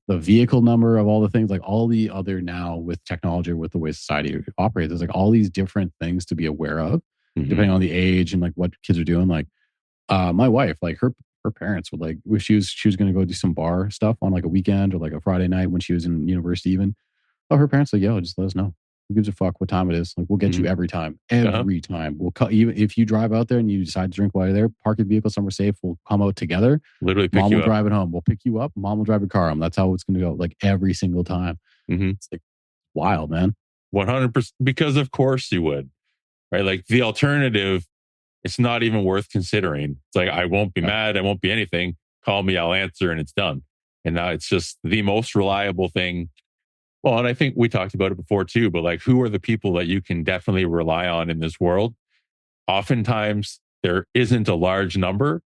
Speaker 2: vehicle number of all the things, like all the other, now with technology, with the way society operates, there's like all these different things to be aware of, depending on the age and like what kids are doing. Like, my wife, like her parents would, like, if she was going to go do some bar stuff on like a weekend or like a Friday night when she was in university even. Oh, her parents like, yo, just let us know. Who gives a fuck what time it is? Like, we'll get you every time. Every time. We'll cut, even if you drive out there and you decide to drink while you're there, park your vehicle somewhere safe. We'll come out together.
Speaker 1: Literally pick
Speaker 2: Mom
Speaker 1: you
Speaker 2: will
Speaker 1: up.
Speaker 2: drive it home. We'll pick you up. Mom will drive your car home. That's how it's going to go. Like every single time. It's like wild, man.
Speaker 1: 100%. Because of course you would, right? Like the alternative, it's not even worth considering. It's like, I won't be mad. I won't be anything. Call me, I'll answer, and it's done. And now it's just the most reliable thing. Well, and I think we talked about it before too, but like, who are the people that you can definitely rely on in this world? Oftentimes there isn't a large number,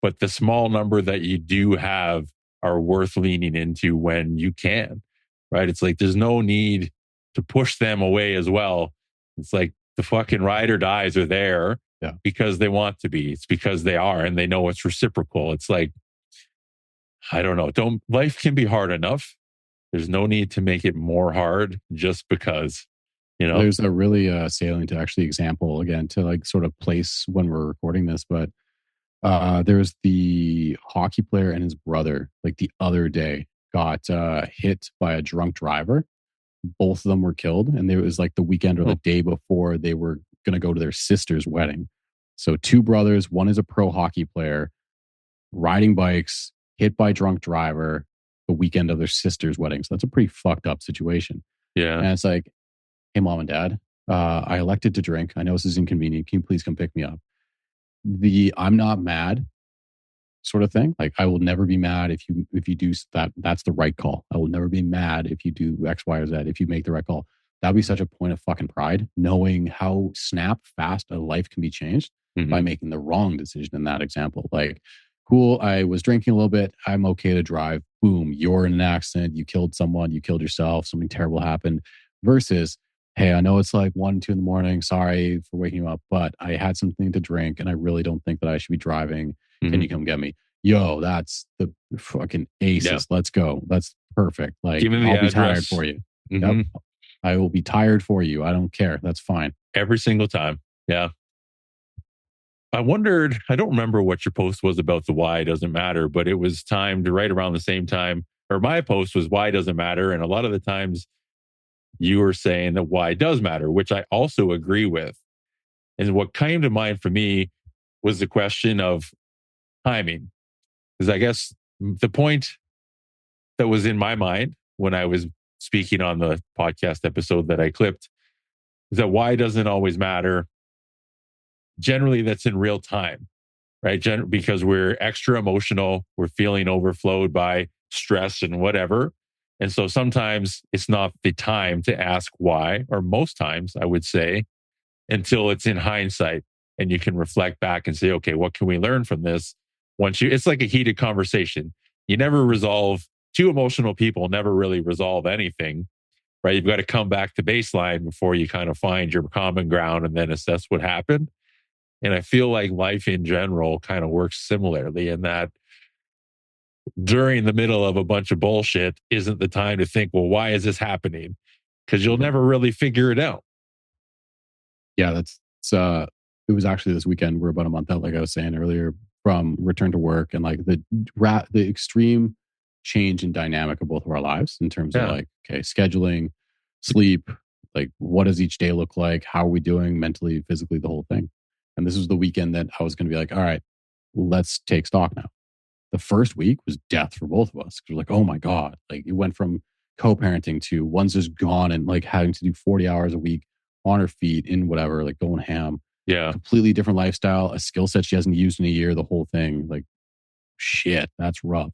Speaker 1: but the small number that you do have are worth leaning into when you can, right? It's like, there's no need to push them away as well. It's like the fucking ride or dies are there because they want to be. It's because they are, and they know it's reciprocal. It's like, I don't know. Life can be hard enough. There's no need to make it more hard just because,
Speaker 2: There's a really salient actually example, again, to like sort of place when we're recording this, but there's the hockey player and his brother, like the other day, got hit by a drunk driver. Both of them were killed, and it was like the weekend or the day before they were going to go to their sister's wedding. So two brothers, one is a pro hockey player, riding bikes, hit by drunk driver the weekend of their sister's wedding. So that's a pretty fucked up situation.
Speaker 1: Yeah.
Speaker 2: And it's like, hey, mom and dad, I elected to drink. I know this is inconvenient. Can you please come pick me up? The I'm not mad sort of thing. Like, I will never be mad if you do that. That's the right call. I will never be mad if you do X, Y, or Z, if you make the right call. That'd be such a point of fucking pride, knowing how fast a life can be changed by making the wrong decision in that example. Like, cool, I was drinking a little bit. I'm okay to drive. Boom, you're in an accident. You killed someone. You killed yourself. Something terrible happened. Versus, hey, I know it's like 1, 2 in the morning. Sorry for waking you up, but I had something to drink and I really don't think that I should be driving. Can you come get me? Yo, that's the fucking aces.
Speaker 1: Yeah.
Speaker 2: Let's go. That's perfect. Like,
Speaker 1: Give me the
Speaker 2: I'll
Speaker 1: address.
Speaker 2: be tired for you. Yep. I will be tired for you. I don't care. That's fine.
Speaker 1: Every single time. Yeah. I wondered, I don't remember what your post was about the why doesn't matter, but it was timed right around the same time, or my post was why doesn't matter. And a lot of the times you were saying that why does matter, which I also agree with. And what came to mind for me was the question of timing. Because I guess the point that was in my mind when I was speaking on the podcast episode that I clipped is that why doesn't always matter. Generally, that's in real time, right? Because we're extra emotional, we're feeling overflowed by stress and whatever. And so sometimes it's not the time to ask why, or most times I would say, until it's in hindsight and you can reflect back and say, okay, what can we learn from this? It's like a heated conversation. You never resolve, two emotional people never really resolve anything, right? You've got to come back to baseline before you kind of find your common ground and then assess what happened. And I feel like life in general kind of works similarly in that during the middle of a bunch of bullshit isn't the time to think, well, why is this happening? Because you'll never really figure it out.
Speaker 2: Yeah, it was actually this weekend. We're about a month out, like I was saying earlier, from return to work, and like the extreme change in dynamic of both of our lives in terms of like, okay, scheduling, sleep, like what does each day look like? How are we doing mentally, physically, the whole thing? And this was the weekend that I was going to be like, all right, let's take stock now. The first week was death for both of us. We're like, oh my God. Like, it went from co-parenting to one's just gone and like having to do 40 hours a week on her feet in whatever, like going ham.
Speaker 1: Yeah.
Speaker 2: Completely different lifestyle, a skill set she hasn't used in a year, the whole thing. Like, shit, that's rough.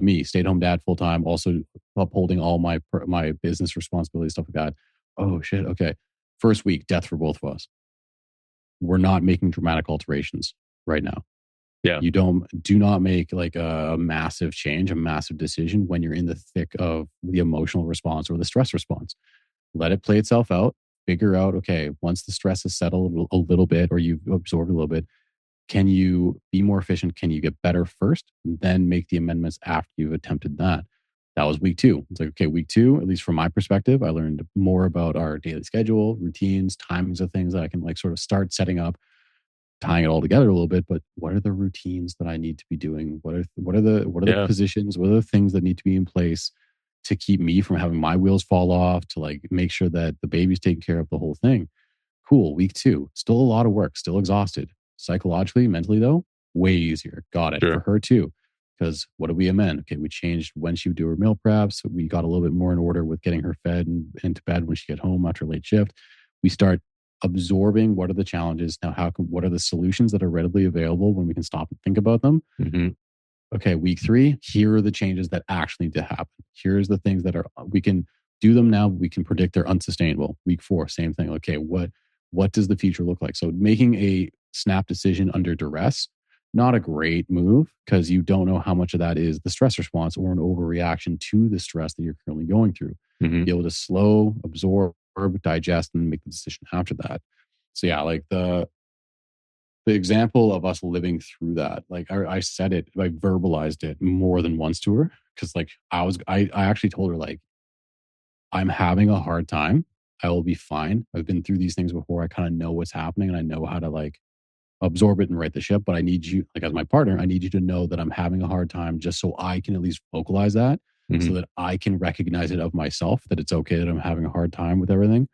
Speaker 2: Me, stay-at-home dad full time, also upholding all my business responsibilities, stuff like that. Oh shit. Okay. First week, death for both of us. We're not making dramatic alterations. right now.
Speaker 1: Yeah.
Speaker 2: You do not make like a massive change, a massive decision when you're in the thick of the emotional response or the stress response. Let it play itself out. Figure out, okay, once the stress is settled a little bit or you've absorbed a little bit, can you be more efficient? Can you get better first? Then make the amendments after you've attempted that. That was week 2. It's like, okay, week 2, at least from my perspective, I learned more about our daily schedule, routines, timings of things that I can like sort of start setting up, tying it all together a little bit. But what are the routines that I need to be doing? What are the positions? What are the things that need to be in place to keep me from having my wheels fall off, to like make sure that the baby's taken care of, the whole thing? Cool. Week 2, still a lot of work, still exhausted. Psychologically, mentally though, way easier. Got it.
Speaker 1: Sure.
Speaker 2: For her too. Because what did we amend? Okay, we changed when she would do her meal preps. We got a little bit more in order with getting her fed and to bed when she get home after a late shift. We start absorbing what are the challenges now. What are the solutions that are readily available when we can stop and think about them?
Speaker 1: Mm-hmm.
Speaker 2: Okay, week 3, here are the changes that actually need to happen. Here's the things that are, we can do them now. We can predict they're unsustainable. Week 4, same thing. Okay, what does the future look like? So making a snap decision under duress, not a great move, because you don't know how much of that is the stress response or an overreaction to the stress that you're currently going through.
Speaker 1: Mm-hmm.
Speaker 2: Be able to slow, absorb, digest, and make the decision after that. So yeah, like the example of us living through that, like I said it, I verbalized it more than once to her, because like I actually told her, like, I'm having a hard time. I will be fine. I've been through these things before. I kind of know what's happening and I know how to like absorb it and right the ship. But I need you, like as my partner, I need you to know that I'm having a hard time, just so I can at least vocalize that,
Speaker 1: Mm-hmm.
Speaker 2: so that I can recognize it of myself, that it's okay that I'm having a hard time with everything.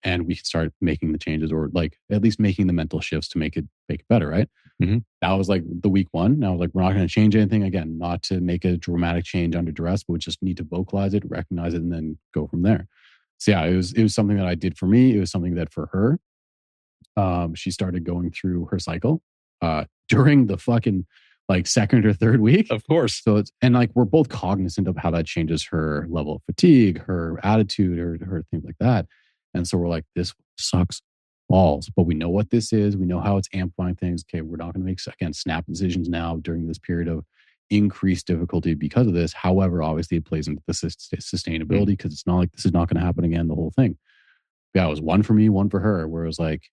Speaker 2: And we can start making the changes, or like at least making the mental shifts to make it better, right?
Speaker 1: Mm-hmm.
Speaker 2: That was like the week 1. Now, like, we're not going to change anything again, not to make a dramatic change under duress, but we just need to vocalize it, recognize it, and then go from there. So yeah, it was something that I did for me. It was something that for her, she started going through her cycle during the fucking like second or third week.
Speaker 1: Of course.
Speaker 2: So it's, and like we're both cognizant of how that changes her level of fatigue, her attitude, her things like that. And so we're like, this sucks balls, but we know what this is. We know how it's amplifying things. Okay, we're not going to make, again, snap decisions now during this period of increased difficulty because of this. However, obviously it plays into the sustainability, because it's not like this is not going to happen again, the whole thing. Yeah, it was one for me, one for her, where it was like,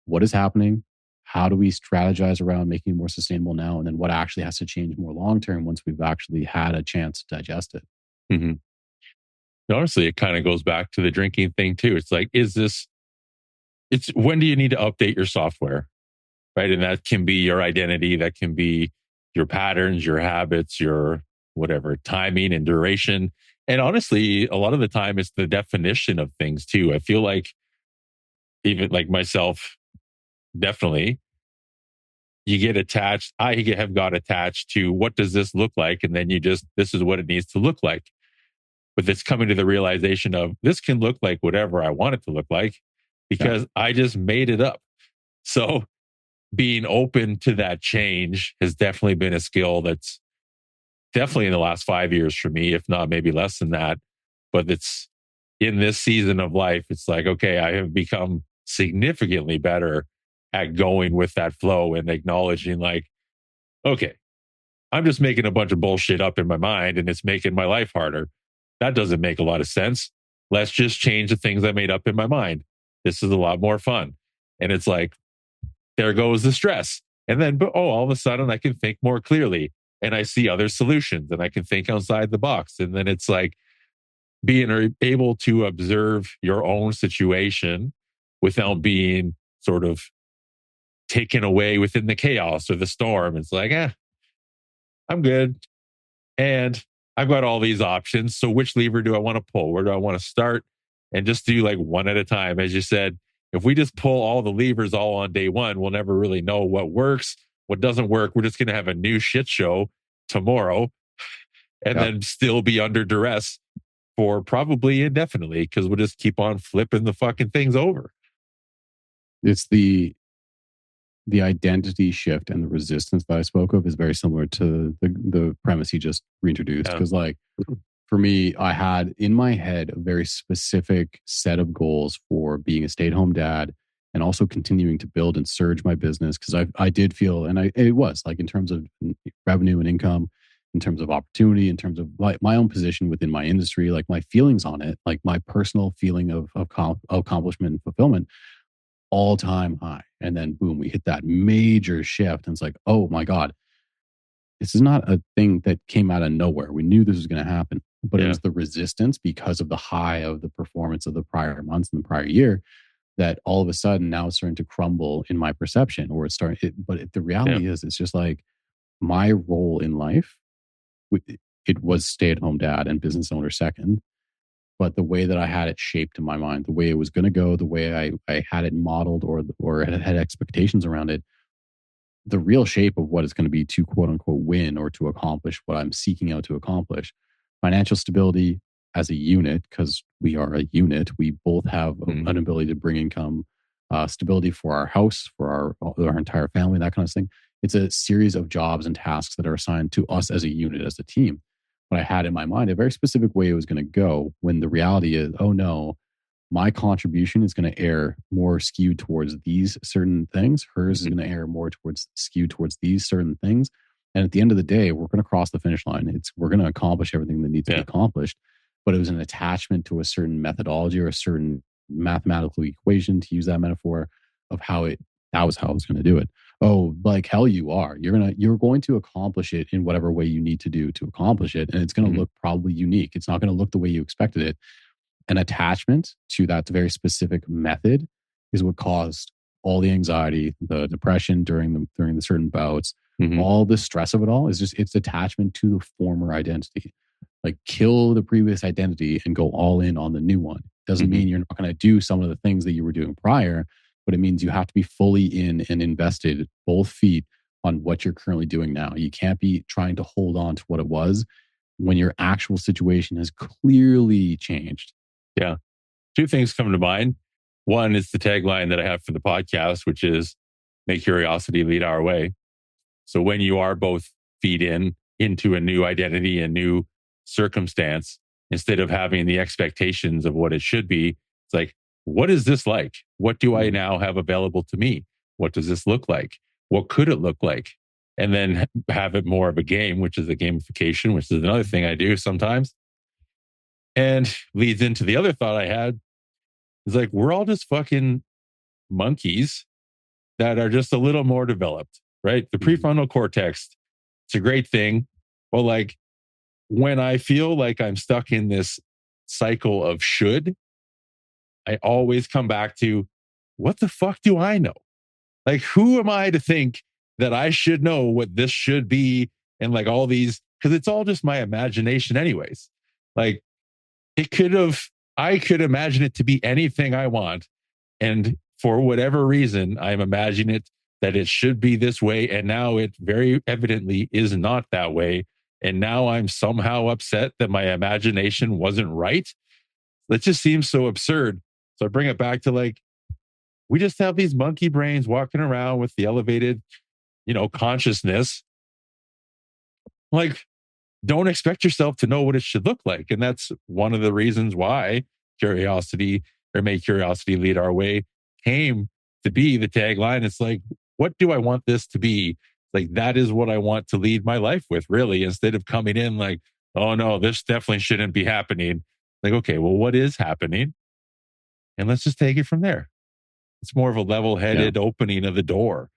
Speaker 2: what is happening? How do we strategize around making it more sustainable now? And then what actually has to change more long term once we've actually had a chance to digest it?
Speaker 1: Mm-hmm. Honestly, it kind of goes back to the drinking thing too. It's like, it's when do you need to update your software? Right. And that can be your identity. That can be your patterns, your habits, your whatever, timing and duration. And honestly, a lot of the time it's the definition of things too. I feel like even like myself, definitely, you get attached. I have got attached to what does this look like? And then this is what it needs to look like. But it's coming to the realization of this can look like whatever I want it to look like, because I just made it up. So being open to that change has definitely been a skill that's definitely in the last 5 years for me, if not maybe less than that. But it's in this season of life, it's like, okay, I have become significantly better at going with that flow and acknowledging, like, okay, I'm just making a bunch of bullshit up in my mind and it's making my life harder. That doesn't make a lot of sense. Let's just change the things I made up in my mind. This is a lot more fun. And it's like, there goes the stress. And then, all of a sudden I can think more clearly and I see other solutions and I can think outside the box. And then it's like being able to observe your own situation without being sort of taken away within the chaos or the storm. It's like, I'm good. And I've got all these options. So which lever do I want to pull? Where do I want to start? And just do like one at a time. As you said, if we just pull all the levers all on day one, we'll never really know what works, what doesn't work. We're just going to have a new shit show tomorrow and then still be under duress for probably indefinitely, because we'll just keep on flipping the fucking things over.
Speaker 2: It's the identity shift and the resistance that I spoke of is very similar to the premise you just reintroduced. Because like for me, I had in my head a very specific set of goals for being a stay-at-home dad and also continuing to build and surge my business. Because I did feel, and it was like in terms of revenue and income, in terms of opportunity, in terms of my own position within my industry, like my feelings on it, like my personal feeling of accomplishment and fulfillment, all time high. And then boom, we hit that major shift. And it's like, oh my God, this is not a thing that came out of nowhere. We knew this was going to happen, but it was the resistance because of the high of the performance of the prior months and the prior year that all of a sudden now it's starting to crumble in my perception, or it's starting. But the reality is, it's just like my role in life. It was stay-at-home dad and business owner second, but the way that I had it shaped in my mind, the way it was going to go, the way I had it modeled or had expectations around it, the real shape of what it's going to be to quote unquote win or to accomplish what I'm seeking out to accomplish. Financial stability as a unit, because we are a unit, we both have an ability to bring income, stability for our house, for our entire family, that kind of thing. It's a series of jobs and tasks that are assigned to us as a unit, as a team. But I had in my mind a very specific way it was going to go, when the reality is, oh no, my contribution is going to err more skewed towards these certain things. Hers is going to err more skewed towards these certain things. And at the end of the day, we're going to cross the finish line. We're going to accomplish everything that needs to be accomplished. But it was an attachment to a certain methodology or a certain mathematical equation, to use that metaphor, of that was how I was going to do it. Oh, like hell you are. You're going to accomplish it in whatever way you need to do to accomplish it. And it's going to look probably unique. It's not going to look the way you expected it. An attachment to that very specific method is what caused all the anxiety, the depression during the certain bouts, all the stress of it all. It's attachment to the former identity. Like, kill the previous identity and go all in on the new one. Doesn't mean you're not going to do some of the things that you were doing prior, but it means you have to be fully in and invested, both feet, on what you're currently doing now. You can't be trying to hold on to what it was when your actual situation has clearly changed.
Speaker 1: Yeah. Two things come to mind. One is the tagline that I have for the podcast, which is "May curiosity lead our way." So when you are both feet into a new identity, a new circumstance, instead of having the expectations of what it should be, it's like, what is this like? What do I now have available to me? What does this look like? What could it look like? And then have it more of a game, which is a gamification, which is another thing I do sometimes. And leads into the other thought I had, is like, we're all just fucking monkeys that are just a little more developed, right? The prefrontal cortex, it's a great thing. Well, like, when I feel like I'm stuck in this cycle of should, I always come back to, what the fuck do I know? Like, who am I to think that I should know what this should be? And like all these, because it's all just my imagination anyways. Like, I could imagine it to be anything I want. And for whatever reason, I'm imagining it that it should be this way. And now it very evidently is not that way. And now I'm somehow upset that my imagination wasn't right. That just seems so absurd. So I bring it back to, like, we just have these monkey brains walking around with the elevated, consciousness. Like, don't expect yourself to know what it should look like. And that's one of the reasons why curiosity, or may curiosity lead our way, came to be the tagline. It's like, what do I want this to be? Like, that is what I want to lead my life with, really, instead of coming in like, oh no, this definitely shouldn't be happening. Like, okay, well, what is happening? And let's just take it from there. It's more of a level-headed opening of the door.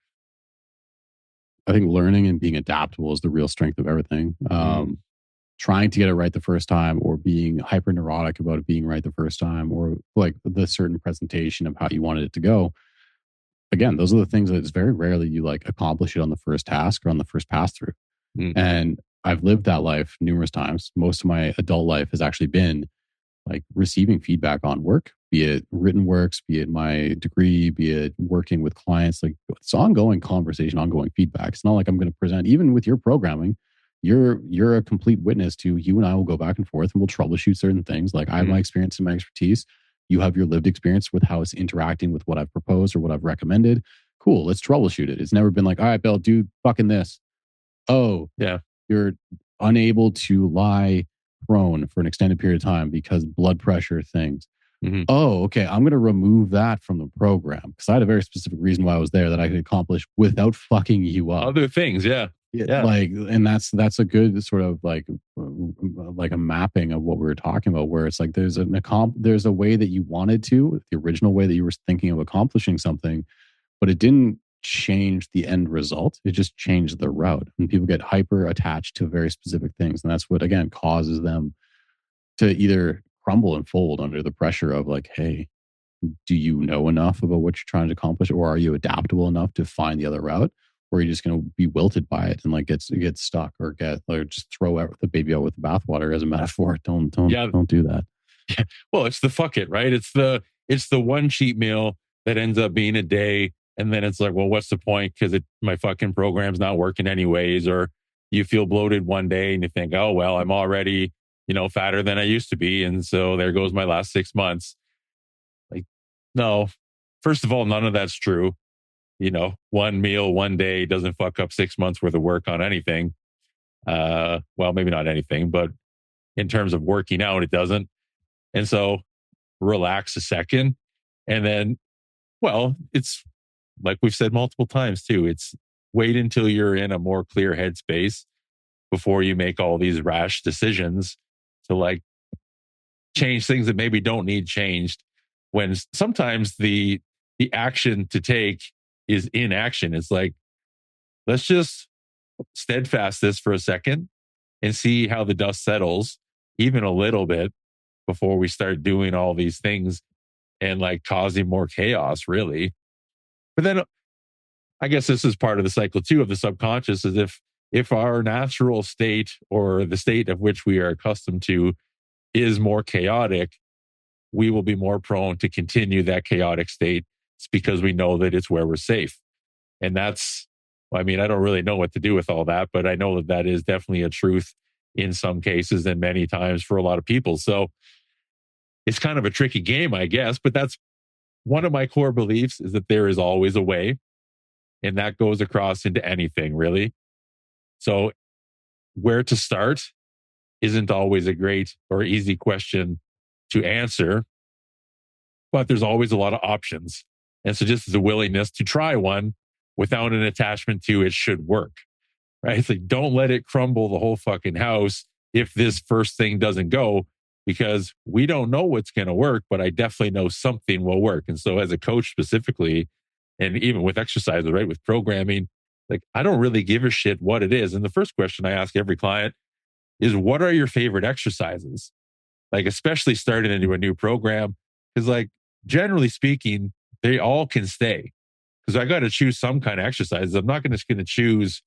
Speaker 2: I think learning and being adaptable is the real strength of everything. Trying to get it right the first time, or being hyper neurotic about it being right the first time, or like the certain presentation of how you wanted it to go. Again, those are the things that it's very rarely you like accomplish it on the first task or on the first pass through. And I've lived that life numerous times. Most of my adult life has actually been like receiving feedback on work, be it written works, be it my degree, be it working with clients. Like, it's ongoing conversation, ongoing feedback. It's not like I'm going to present, even with your programming, you're a complete witness to, you and I will go back and forth and we'll troubleshoot certain things. Like, I have my experience and my expertise. You have your lived experience with how it's interacting with what I've proposed or what I've recommended. Cool. Let's troubleshoot it. It's never been like, all right, Bill, do fucking this. Oh, yeah. You're unable to lie prone for an extended period of time because blood pressure things.
Speaker 1: Mhm.
Speaker 2: Oh, okay, I'm going to remove that from the program because I had a very specific reason why I was there that I could accomplish without fucking you up.
Speaker 1: Other things, yeah.
Speaker 2: Yeah,
Speaker 1: Yeah.
Speaker 2: like, and that's a good sort of like a mapping of what we were talking about, where it's like there's a way that you wanted to, the original way that you were thinking of accomplishing something, but it didn't change the end result. It just changed the route, and people get hyper attached to very specific things, and that's what again causes them to either crumble and fold under the pressure of like, hey, do you know enough about what you're trying to accomplish, or are you adaptable enough to find the other route, or are you just going to be wilted by it and like get stuck or just throw out the baby out with the bathwater as a metaphor? Don't
Speaker 1: Yeah.
Speaker 2: don't do that.
Speaker 1: Yeah. Well, it's the fuck it, right? It's the one cheat meal that ends up being a day, and then it's like, well, what's the point? Because my fucking program's not working anyways. Or you feel bloated one day and you think, oh well, I'm already fatter than I used to be, and so there goes my last 6 months. Like, no. First of all, none of that's true. One meal, one day doesn't fuck up 6 months worth of work on anything. Well, maybe not anything, but in terms of working out, it doesn't. And so relax a second. And then, well, it's like we've said multiple times too, it's wait until you're in a more clear headspace before you make all these rash decisions to like change things that maybe don't need changed, when sometimes the action to take is inaction. It's like, let's just steadfast this for a second and see how the dust settles even a little bit before we start doing all these things and like causing more chaos, really. But then I guess this is part of the cycle too of the subconscious, is if our natural state or the state of which we are accustomed to is more chaotic, we will be more prone to continue that chaotic state. It's because we know that it's where we're safe. And that's, I mean, I don't really know what to do with all that, but I know that that is definitely a truth in some cases and many times for a lot of people. So it's kind of a tricky game, I guess, but that's one of my core beliefs, is that there is always a way. And that goes across into anything, really. So where to start isn't always a great or easy question to answer, but there's always a lot of options. And so just the willingness to try one without an attachment to it should work, right? It's like, don't let it crumble the whole fucking house if this first thing doesn't go, because we don't know what's going to work, but I definitely know something will work. And so as a coach specifically, and even with exercises, right, with programming, like I don't really give a shit what it is. And the first question I ask every client is, what are your favorite exercises? Like, especially starting into a new program, because like generally speaking, they all can stay. Because I got to choose some kind of exercises. I'm not going to choose,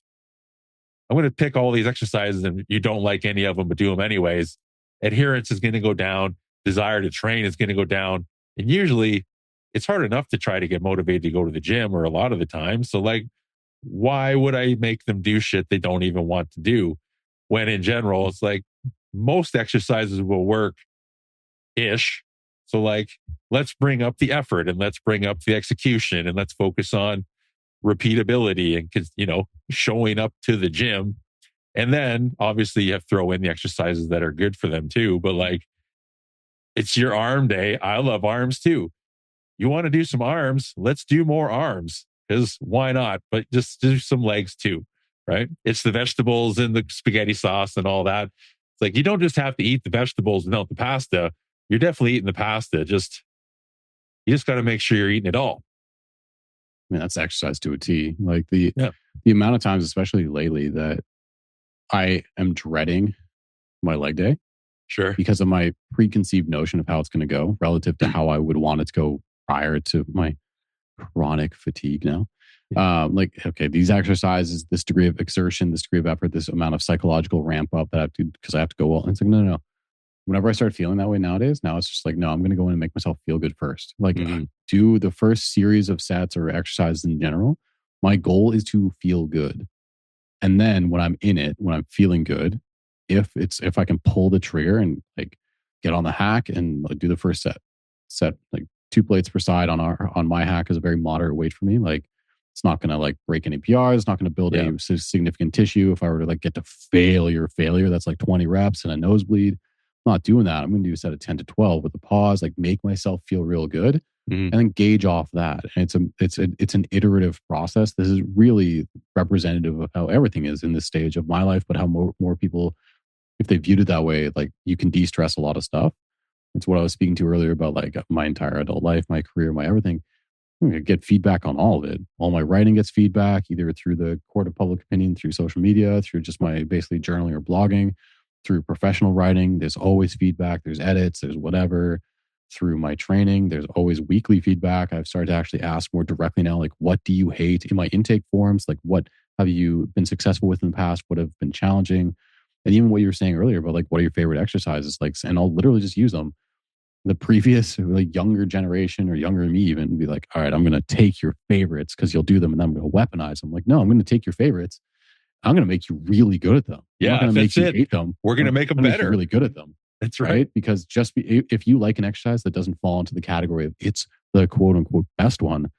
Speaker 1: I'm going to pick all these exercises and you don't like any of them, but do them anyways. Adherence is going to go down. Desire to train is going to go down. And usually it's hard enough to try to get motivated to go to the gym, or a lot of the time. So like, why would I make them do shit they don't even want to do? When in general, it's like most exercises will work ish. So like, let's bring up the effort and let's bring up the execution and let's focus on repeatability and, showing up to the gym. And then obviously you have to throw in the exercises that are good for them too. But like, it's your arm day. I love arms too. You want to do some arms? Let's do more arms, because why not? But just do some legs too, right? It's the vegetables and the spaghetti sauce and all that. It's like, you don't just have to eat the vegetables and not the pasta. You're definitely eating the pasta. You just got to make sure you're eating it all.
Speaker 2: I mean, that's exercise to a T. Like the amount of times, especially lately, that I am dreading my leg day.
Speaker 1: Sure.
Speaker 2: Because of my preconceived notion of how it's going to go relative to how I would want it to go prior to my chronic fatigue now. Like, okay, these exercises, this degree of exertion, this degree of effort, this amount of psychological ramp up that I have to, because I have to go well. And it's like, no. Whenever I start feeling that way nowadays, now it's just like, no, I'm going to go in and make myself feel good first. Like, do the first series of sets or exercises in general. My goal is to feel good. And then when I'm in it, when I'm feeling good, if I can pull the trigger and like get on the hack and like do the first set like 2 plates per side on my hack is a very moderate weight for me. Like, it's not going to like break any PRs. It's not going to build any significant tissue. If I were to like get to failure, that's like 20 reps and a nosebleed. not doing that. I'm going to do a set of 10 to 12 with a pause, like make myself feel real good and then gauge off that. And it's an iterative process. This is really representative of how everything is in this stage of my life, but how more people, if they viewed it that way, like you can de-stress a lot of stuff. It's what I was speaking to earlier about like my entire adult life, my career, my everything. I get feedback on all of it. All my writing gets feedback, either through the court of public opinion, through social media, through just my basically journaling or blogging, through professional writing. There's always feedback. There's edits. There's whatever. Through my training, there's always weekly feedback. I've started to actually ask more directly now, like, what do you hate in my intake forms? Like, what have you been successful with in the past? What have been challenging? And even what you were saying earlier about like, what are your favorite exercises? Like, and I'll literally just use them. The previous like younger generation or younger me even be like, all right, I'm going to take your favorites because you'll do them and then I'm going to weaponize them. Like, no, I'm going to take your favorites. I'm going to make you really good at them. I'm not going to make you hate them.
Speaker 1: We're going to make them better.
Speaker 2: Make you really good at them.
Speaker 1: That's right.
Speaker 2: Because if you like an exercise that doesn't fall into the category of it's the quote unquote best one,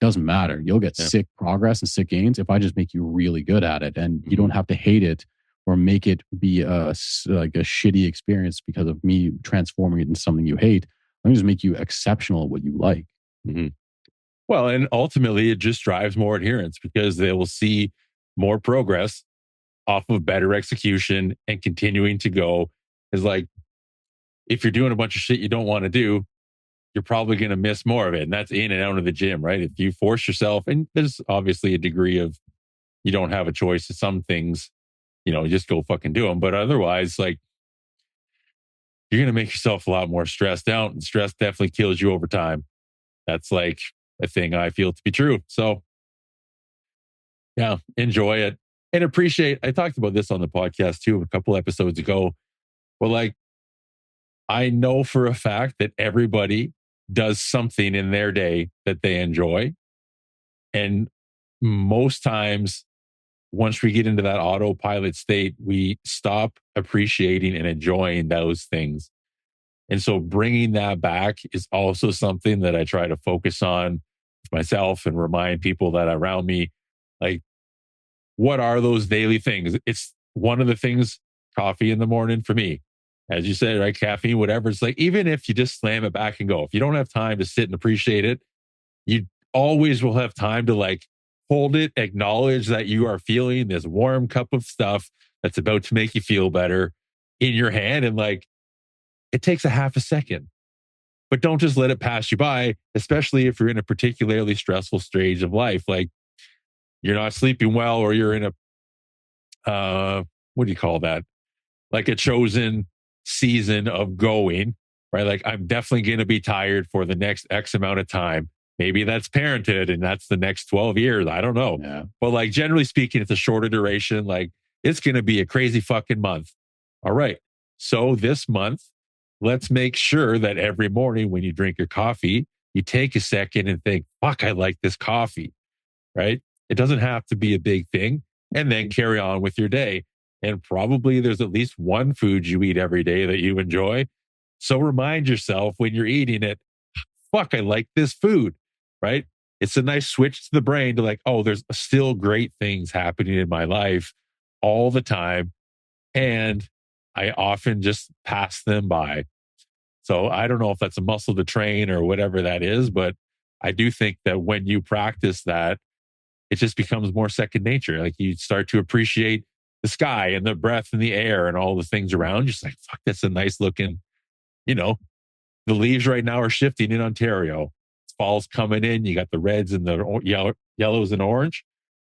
Speaker 2: doesn't matter. You'll get sick progress and sick gains if I just make you really good at it, and you don't have to hate it or make it be like a shitty experience because of me transforming it into something you hate. Let me just make you exceptional at what you like.
Speaker 1: Well, and ultimately it just drives more adherence because they will see more progress off of better execution and continuing to go. Is like, if you're doing a bunch of shit you don't want to do, you're probably going to miss more of it. And that's in and out of the gym, right? If you force yourself, and there's obviously a degree of you don't have a choice to some things, just go fucking do them. But otherwise, like, you're going to make yourself a lot more stressed out, and stress definitely kills you over time. That's like a thing I feel to be true. So yeah, enjoy it and appreciate. I talked about this on the podcast too, a couple episodes ago. But like, I know for a fact that everybody does something in their day that they enjoy. And most times, once we get into that autopilot state, we stop appreciating and enjoying those things. And so bringing that back is also something that I try to focus on myself and remind people that are around me, like, what are those daily things? It's one of the things, coffee in the morning for me. As you said, right? Caffeine, whatever. It's like, even if you just slam it back and go, if you don't have time to sit and appreciate it, you always will have time to like hold it, acknowledge that you are feeling this warm cup of stuff that's about to make you feel better in your hand. And like, it takes a half a second, but don't just let it pass you by, especially if you're in a particularly stressful stage of life. Like, you're not sleeping well, or you're in a, what do you call that? Like a chosen season of going, right? Like, I'm definitely going to be tired for the next X amount of time. Maybe that's parenthood and that's the next 12 years. I don't know.
Speaker 2: Yeah.
Speaker 1: But like, generally speaking, it's a shorter duration. Like, it's going to be a crazy fucking month. All right. So this month, let's make sure that every morning when you drink your coffee, you take a second and think, fuck, I like this coffee, right? It doesn't have to be a big thing, and then carry on with your day. And probably there's at least one food you eat every day that you enjoy. So remind yourself when you're eating it, fuck, I like this food, right? It's a nice switch to the brain to like, oh, there's still great things happening in my life all the time. And I often just pass them by. So I don't know if that's a muscle to train or whatever that is, but I do think that when you practice that, it just becomes more second nature. Like, you start to appreciate the sky and the breath and the air and all the things around. Just like, fuck, that's a nice looking, the leaves right now are shifting in Ontario. Fall's coming in. You got the reds and the yellows and orange.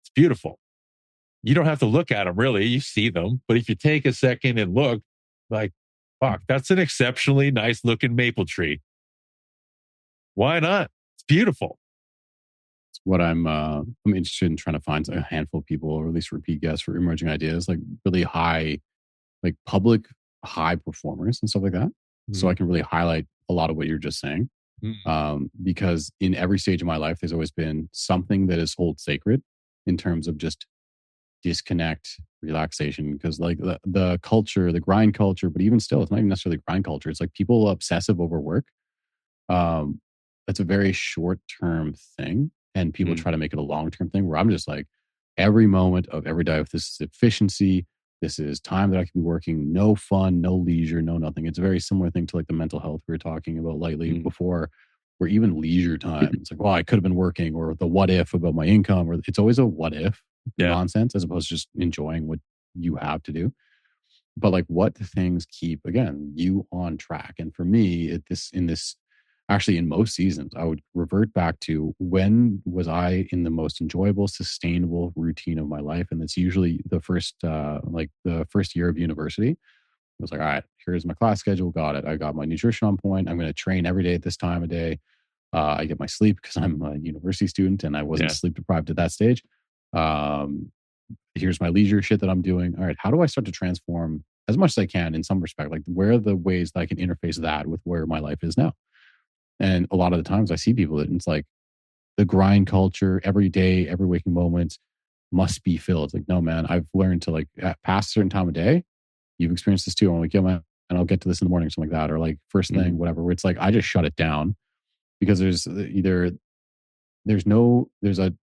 Speaker 1: It's beautiful. You don't have to look at them really. You see them. But if you take a second and look, like, fuck, that's an exceptionally nice looking maple tree. Why not? It's beautiful.
Speaker 2: What I'm interested in trying to find a handful of people, or at least repeat guests for emerging ideas, like really high, like public high performers and stuff like that. So I can really highlight a lot of what you're just saying. Because in every stage of my life, there's always been something that is held sacred in terms of just disconnect, relaxation. Because like the culture, the grind culture, but even still, it's not even necessarily grind culture. It's like people obsessive over work. It's a very short-term thing. And people try to make it a long-term thing where I'm just like, every moment of every day, if this is efficiency, This is time that I can be working, no fun, no leisure, no nothing. It's a very similar thing to like the mental health we were talking about lightly before, where even leisure time, it's like, well, I could have been working, or the what if about my income, or it's always a what if nonsense as opposed to just enjoying what you have to do. But like, what things keep again you on track? And for me, in this actually in most seasons, I would revert back to when was I in the most enjoyable, sustainable routine of my life, and that's usually the first year of university. It was like, all right, here's my class schedule, got it. I got my nutrition on point. I'm going to train every day at this time of day. I get my sleep because I'm a university student and I wasn't sleep deprived at that stage. Here's my leisure shit that I'm doing. All right, how do I start to transform as much as I can in some respect? Like, where are the ways that I can interface that with where my life is now? And a lot of the times I see people that it's like the grind culture, every day, every waking moment must be filled. It's like, no, man, I've learned to like past a certain time of day. You've experienced this too. I'm like, yeah, man, and I'll get to this in the morning, something like that. Or like first thing, whatever, where it's like, I just shut it down because there's a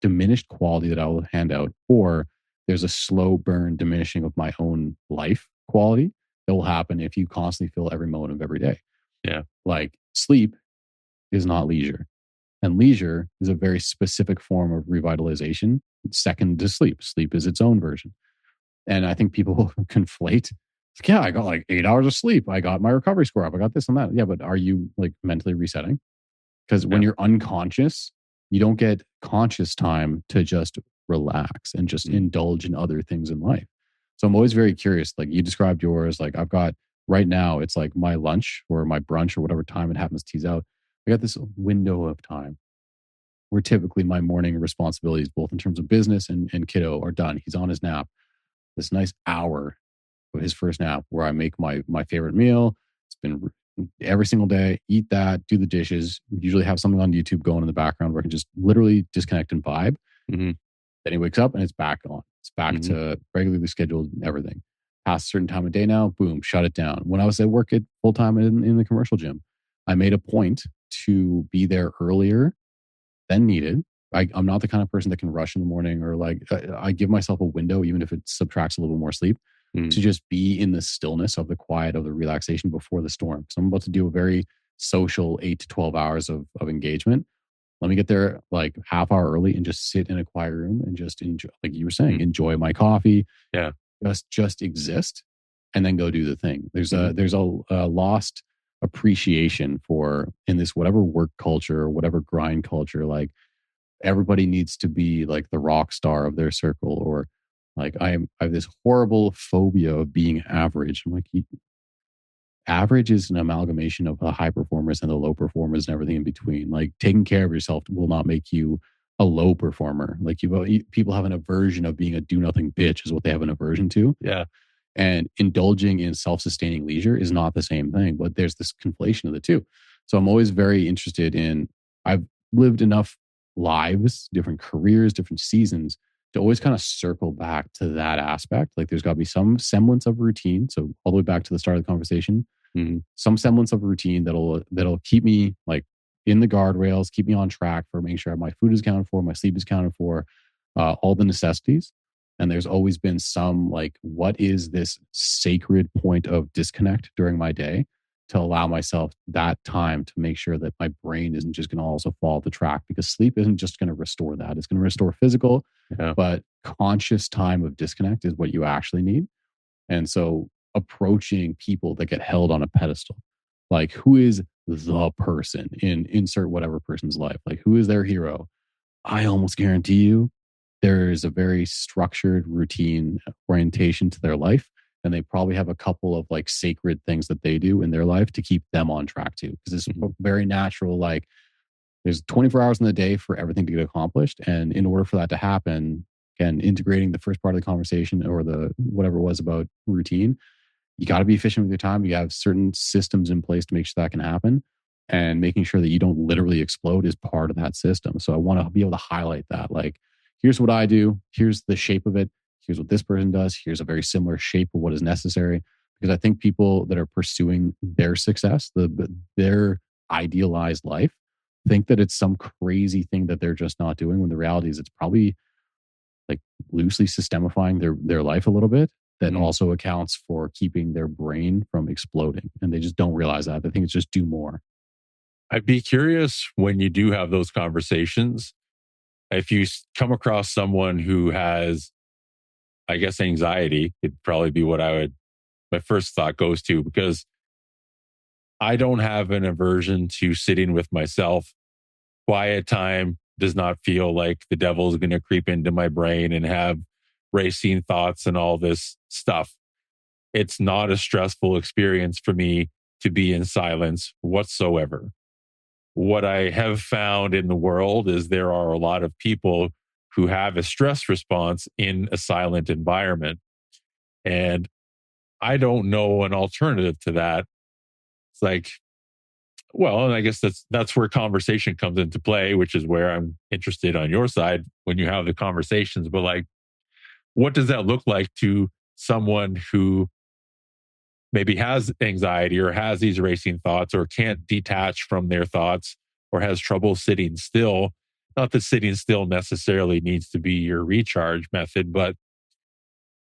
Speaker 2: diminished quality that I will hand out, or there's a slow burn diminishing of my own life quality that will happen if you constantly fill every moment of every day.
Speaker 1: Yeah.
Speaker 2: Like sleep is not leisure. And leisure is a very specific form of revitalization, second to sleep. Sleep is its own version. And I think people conflate. Like, yeah, I got like 8 hours of sleep. I got my recovery score up. I got this and that. Yeah, but are you like mentally resetting? Because when you're unconscious, you don't get conscious time to just relax and just indulge in other things in life. So I'm always very curious. Like you described yours, like I've got right now, it's like my lunch or my brunch or whatever time it happens to tease out. I got this window of time where typically my morning responsibilities, both in terms of business and kiddo, are done. He's on his nap. This nice hour of his first nap where I make my favorite meal. It's been every single day, eat that, do the dishes, usually have something on YouTube going in the background where I can just literally disconnect and vibe. Then he wakes up and it's back on. It's back to regularly scheduled everything. Past a certain time of day now, boom, shut it down. When I was at work at full time in the commercial gym, I made a point to be there earlier than needed. I'm not the kind of person that can rush in the morning, or like I give myself a window, even if it subtracts a little bit more sleep, to just be in the stillness of the quiet of the relaxation before the storm. So I'm about to do a very social 8 to 12 hours of engagement. Let me get there like half hour early and just sit in a quiet room and just enjoy, like you were saying, enjoy my coffee.
Speaker 1: Yeah.
Speaker 2: Just exist and then go do the thing. There's a lost appreciation for in this whatever work culture or whatever grind culture, like everybody needs to be like the rock star of their circle, or like I have this horrible phobia of being average. I'm like, average is an amalgamation of the high performers and the low performers and everything in between. Like taking care of yourself will not make you a low performer. Like people have an aversion of being a do nothing bitch is what they have an aversion to.
Speaker 1: Yeah.
Speaker 2: And indulging in self-sustaining leisure is not the same thing, but there's this conflation of the two. So I'm always very interested in, I've lived enough lives, different careers, different seasons to always kind of circle back to that aspect. Like there's got to be some semblance of routine. So all the way back to the start of the conversation, some semblance of routine that'll keep me like in the guardrails, keep me on track for making sure my food is accounted for, my sleep is accounted for, all the necessities. And there's always been some like, what is this sacred point of disconnect during my day to allow myself that time to make sure that my brain isn't just going to also fall off the track, because sleep isn't just going to restore that. It's going to restore physical, but conscious time of disconnect is what you actually need. And so approaching people that get held on a pedestal, like who is the person in insert whatever person's life, like who is their hero? I almost guarantee you there's a very structured routine orientation to their life. And they probably have a couple of like sacred things that they do in their life to keep them on track too. Because it's very natural. Like there's 24 hours in the day for everything to get accomplished. And in order for that to happen, again, integrating the first part of the conversation or the whatever it was about routine, you got to be efficient with your time. You have certain systems in place to make sure that can happen. And making sure that you don't literally explode is part of that system. So I want to be able to highlight that. Like, here's what I do. Here's the shape of it. Here's what this person does. Here's a very similar shape of what is necessary. Because I think people that are pursuing their success, their idealized life, think that it's some crazy thing that they're just not doing, when the reality is it's probably like loosely systemifying their life a little bit. that
Speaker 1: Mhm.
Speaker 2: also accounts for keeping their brain from exploding. And they just don't realize that. They think it's just do more.
Speaker 1: I'd be curious when you do have those conversations, if you come across someone who has, I guess, anxiety, it'd probably be what my first thought goes to, because I don't have an aversion to sitting with myself. Quiet time does not feel like the devil is going to creep into my brain and have racing thoughts and all this stuff. It's not a stressful experience for me to be in silence whatsoever. What I have found in the world is there are a lot of people who have a stress response in a silent environment. And I don't know an alternative to that. It's like, well, and I guess that's where conversation comes into play, which is where I'm interested on your side when you have the conversations. But like, what does that look like to someone who maybe has anxiety or has these racing thoughts or can't detach from their thoughts or has trouble sitting still? Not that sitting still necessarily needs to be your recharge method, but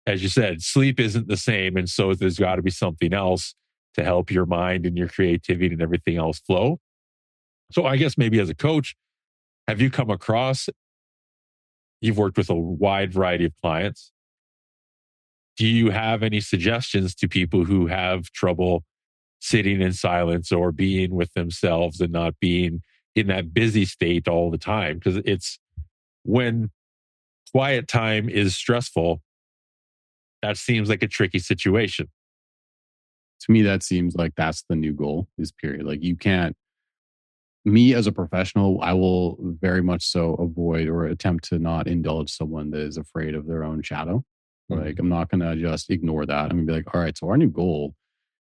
Speaker 1: as you said, sleep isn't the same. And so there's got to be something else to help your mind and your creativity and everything else flow. So I guess maybe as a coach, have you come across, you've worked with a wide variety of clients. Do you have any suggestions to people who have trouble sitting in silence or being with themselves and not being in that busy state all the time? Because it's when quiet time is stressful, that seems like a tricky situation.
Speaker 2: To me, that seems like that's the new goal is period. Like you can't, me as a professional, I will very much so avoid or attempt to not indulge someone that is afraid of their own shadow. Like
Speaker 1: Mhm.
Speaker 2: I'm not going to just ignore that. I'm going to be like, all right, so our new goal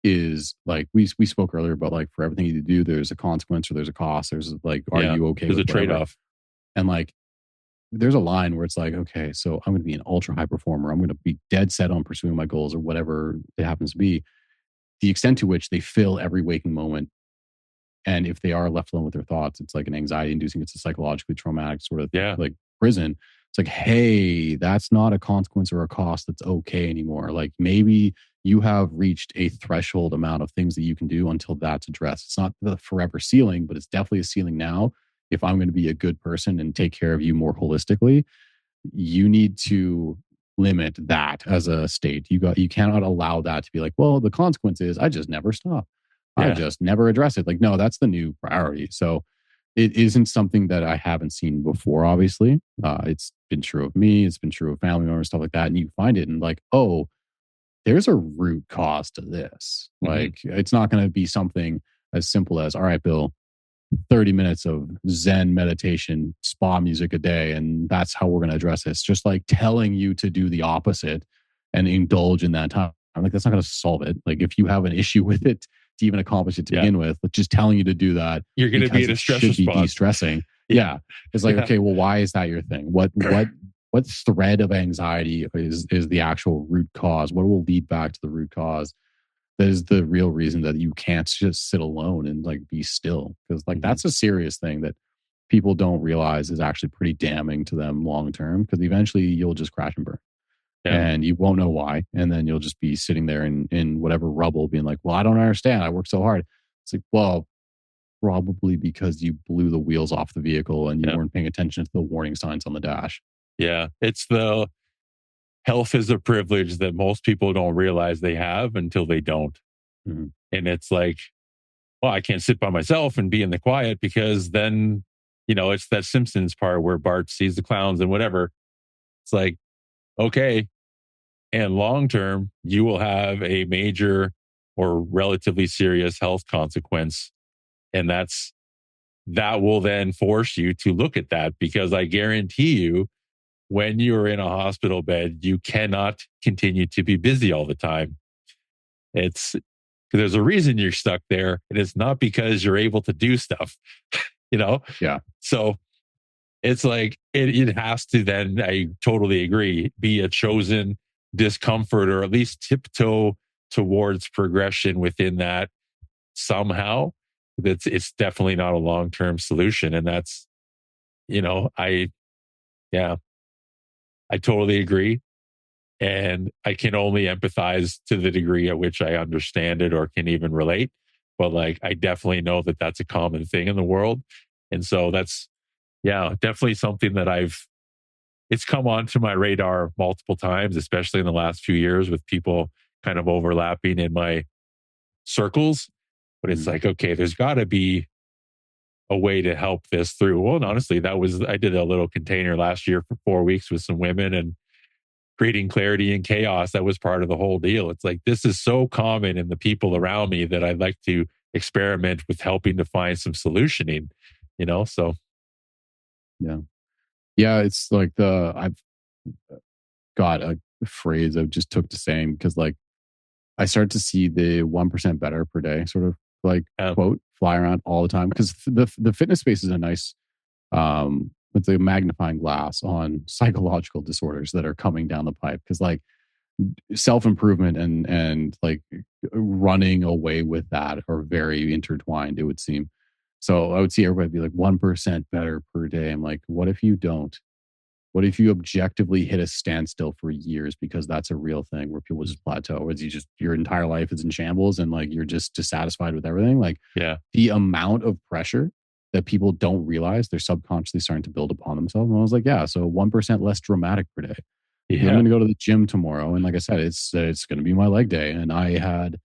Speaker 2: is like we spoke earlier about like for everything you do, there's a consequence or there's a cost. There's like, are
Speaker 1: Yeah,
Speaker 2: you okay
Speaker 1: there's
Speaker 2: with
Speaker 1: a trade
Speaker 2: whatever?
Speaker 1: off.
Speaker 2: And like there's a line where it's like, okay, so I'm going to be an ultra high performer. I'm going to be dead set on pursuing my goals or whatever it happens to be. The extent to which they fill every waking moment. And if they are left alone with their thoughts, it's like an anxiety inducing, it's a psychologically traumatic sort of
Speaker 1: Yeah.
Speaker 2: like prison. It's like, hey, that's not a consequence or a cost that's okay anymore. Like maybe you have reached a threshold amount of things that you can do until that's addressed. It's not the forever ceiling, but it's definitely a ceiling now. If I'm going to be a good person and take care of you more holistically, you need to limit that as a state. You cannot allow that to be like, well, the consequence is I just never stop. I
Speaker 1: Yeah.
Speaker 2: just never address it. Like, no, that's the new priority. So it isn't something that I haven't seen before, obviously. It's been true of me, it's been true of family members, stuff like that. And you find it and like, oh, there's a root cause to this.
Speaker 1: Mhm.
Speaker 2: Like, it's not going to be something as simple as, all right, Bill, 30 minutes of Zen meditation, spa music a day, and that's how we're going to address this. Just like telling you to do the opposite and indulge in that time. I'm like, that's not going to solve it. Like, if you have an issue with it to even accomplish it to
Speaker 1: Yeah.
Speaker 2: begin with, like just telling you to do that
Speaker 1: You're going to be
Speaker 2: because
Speaker 1: in a
Speaker 2: it
Speaker 1: stress
Speaker 2: should be
Speaker 1: response.
Speaker 2: de-stressing.
Speaker 1: Yeah.
Speaker 2: Yeah. It's like,
Speaker 1: Yeah.
Speaker 2: okay, well, why is that your thing? What thread of anxiety is the actual root cause? What will lead back to the root cause? That is the real reason that you can't just sit alone and like be still, because like
Speaker 1: Mhm.
Speaker 2: that's a serious thing that people don't realize is actually pretty damning to them long term, because eventually you'll just crash and burn
Speaker 1: Yeah.
Speaker 2: and you won't know why, and then you'll just be sitting there in whatever rubble being like, well, I don't understand, I worked so hard. It's like, well, probably because you blew the wheels off the vehicle and you
Speaker 1: Yeah.
Speaker 2: weren't paying attention to the warning signs on the dash.
Speaker 1: Yeah. It's the health is a privilege that most people don't realize they have until they don't.
Speaker 2: Mhm.
Speaker 1: And it's like, well, I can't sit by myself and be in the quiet because then, it's that Simpsons part where Bart sees the clowns and whatever. It's like, okay. And long term, you will have a major or relatively serious health consequence. And that will then force you to look at that, because I guarantee you, when you're in a hospital bed, you cannot continue to be busy all the time. It's there's a reason you're stuck there. And it's not because you're able to do stuff, you know?
Speaker 2: Yeah.
Speaker 1: So it's like it has to then, I totally agree, be a chosen discomfort or at least tiptoe towards progression within that somehow. It's definitely not a long-term solution. And that's, I yeah, I totally agree. And I can only empathize to the degree at which I understand it or can even relate. But like, I definitely know that that's a common thing in the world. And so that's, yeah, definitely something that it's come onto my radar multiple times, especially in the last few years with people kind of overlapping in my circles. But it's like, okay, there's got to be a way to help this through. Well, and honestly, I did a little container last year for 4 weeks with some women and creating clarity and chaos. That was part of the whole deal. It's like, this is so common in the people around me that I'd like to experiment with helping to find some solutioning, So
Speaker 2: Yeah. Yeah. It's like I've got a phrase I just took to saying because like I start to see the 1% better per day sort of like quote fly around all the time because the fitness space is a nice, it's a magnifying glass on psychological disorders that are coming down the pipe. Cause like self-improvement and like running away with that are very intertwined, it would seem. So I would see everybody be like 1% better per day. I'm like, what if you don't? What if you objectively hit a standstill for years because that's a real thing where people just plateau, where your entire life is in shambles and like you're just dissatisfied with everything? Like,
Speaker 1: yeah,
Speaker 2: the amount of pressure that people don't realize they're subconsciously starting to build upon themselves. And I was like, yeah, so 1% less dramatic per day. Yeah. I'm going to go to the gym tomorrow, and like I said, it's going to be my leg day, and I had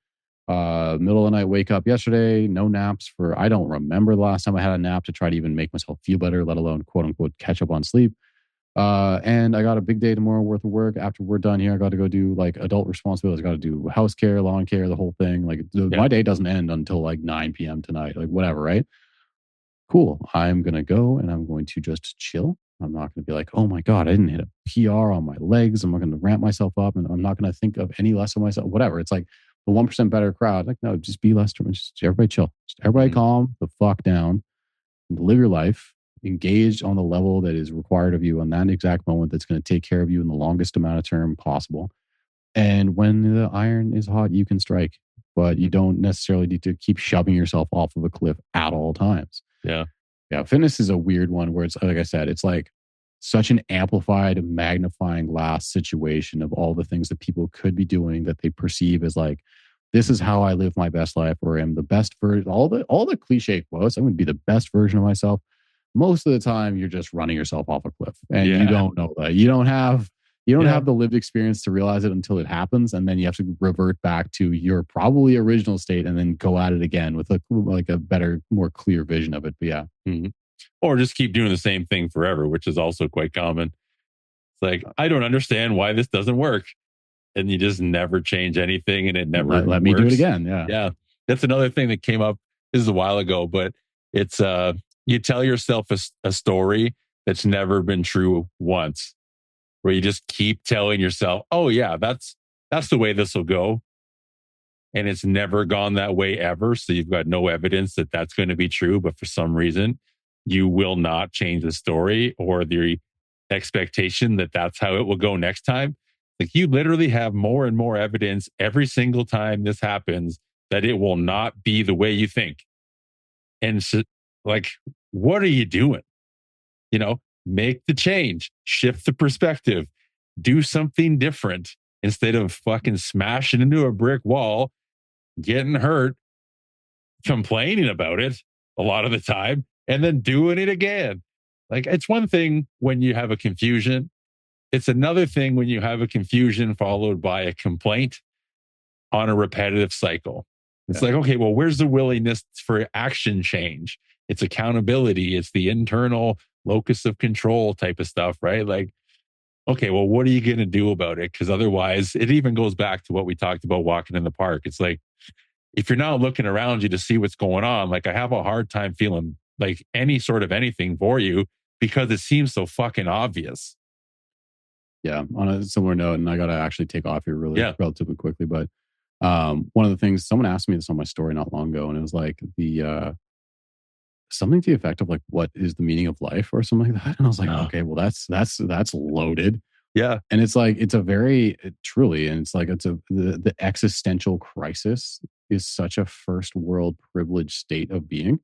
Speaker 2: middle of the night wake up yesterday, no naps for I don't remember the last time I had a nap to try to even make myself feel better, let alone quote unquote catch up on sleep. And I got a big day tomorrow worth of work. After we're done here, I got to go do like adult responsibilities. I got to do house care, lawn care, the whole thing. Like my day doesn't end until like 9 p.m. tonight, like whatever, right? Cool. I'm going to go and I'm going to just chill. I'm not going to be like, oh my God, I didn't hit a PR on my legs. I'm not going to ramp myself up, and I'm not going to think of any less of myself, whatever. It's like the 1% better crowd. Like, no, just be less, just everybody chill. Just everybody calm the fuck down and live your life. Engaged on the level that is required of you on that exact moment that's going to take care of you in the longest amount of term possible. And when the iron is hot, you can strike, but you don't necessarily need to keep shoving yourself off of a cliff at all times.
Speaker 1: Yeah.
Speaker 2: Yeah. Fitness is a weird one where it's, like I said, it's like such an amplified, magnifying glass situation of all the things that people could be doing that they perceive as like, this is how I live my best life, or I'm the best version, all the cliche quotes. I'm going to be the best version of myself. Most of the time you're just running yourself off a cliff, and you don't know that. You don't have the lived experience to realize it until it happens, and then you have to revert back to your probably original state and then go at it again with a better, more clear vision of it. But yeah.
Speaker 1: Mm-hmm. Or just keep doing the same thing forever, which is also quite common. It's like, I don't understand why this doesn't work, and you just never change anything, and it never
Speaker 2: let me do it again.
Speaker 1: Yeah, that's another thing that came up. This is a while ago, but it's you tell yourself a story that's never been true once, where you just keep telling yourself, oh yeah, that's the way this will go. And it's never gone that way ever. So you've got no evidence that that's going to be true. But for some reason, you will not change the story or the expectation that that's how it will go next time. Like, you literally have more and more evidence every single time this happens that it will not be the way you think. And so, like, what are you doing? Make the change, shift the perspective, do something different instead of fucking smashing into a brick wall, getting hurt, complaining about it a lot of the time, and then doing it again. Like, it's one thing when you have a confusion. It's another thing when you have a confusion followed by a complaint on a repetitive cycle. It's like, okay, well, where's the willingness for action change? It's accountability. It's the internal locus of control type of stuff, right? Like, okay, well, what are you going to do about it? Because otherwise, it even goes back to what we talked about walking in the park. It's like, if you're not looking around you to see what's going on, like, I have a hard time feeling like any sort of anything for you because it seems so fucking obvious.
Speaker 2: Yeah. On a similar note, and I got to actually take off here relatively quickly, but one of the things, someone asked me this on my story not long ago, and it was like something to the effect of like, what is the meaning of life or something like that? And I was like, okay, well, that's loaded.
Speaker 1: Yeah.
Speaker 2: And it's like, it's a very truly, and it's like, the existential crisis is such a first world privileged state of being.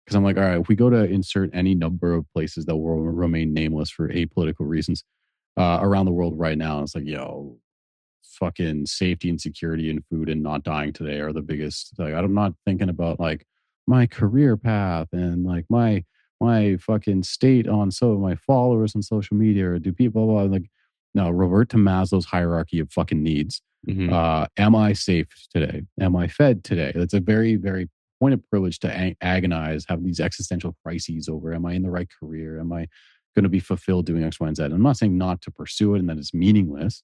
Speaker 2: Because I'm like, all right, if we go to insert any number of places that will remain nameless for apolitical reasons, around the world right now. It's like, yo, fucking safety and security and food and not dying today are the biggest. Like, I'm not thinking about like my career path and like my fucking state on so my followers on social media or do people like no, revert to Maslow's hierarchy of fucking needs.
Speaker 1: Mm-hmm.
Speaker 2: Am I safe today? Am I fed today? That's a very, very point of privilege to agonize, have these existential crises over, am I in the right career? Am I going to be fulfilled doing X, Y, and Z? And I'm not saying not to pursue it and that it's meaningless,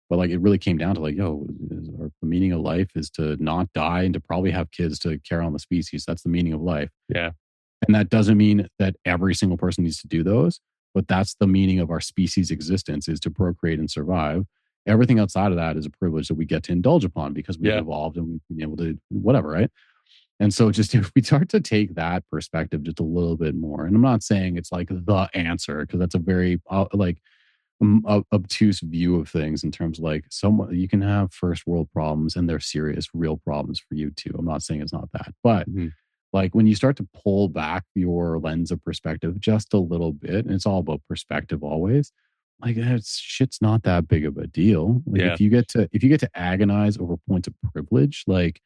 Speaker 2: but like it really came down to like, yo, the meaning of life is to not die and to probably have kids to carry on the species. That's the meaning of life.
Speaker 1: Yeah.
Speaker 2: And that doesn't mean that every single person needs to do those, but that's the meaning of our species' existence, is to procreate and survive. Everything outside of that is a privilege that we get to indulge upon because we've evolved and we've been able to whatever, right? And so just if we start to take that perspective just a little bit more, and I'm not saying it's like the answer, because that's a very obtuse view of things in terms of like someone, you can have first world problems and they're serious, real problems for you too. I'm not saying it's not that, but like when you start to pull back your lens of perspective just a little bit, and it's all about perspective always, like shit's not that big of a deal. Like if you get to agonize over points of privilege, like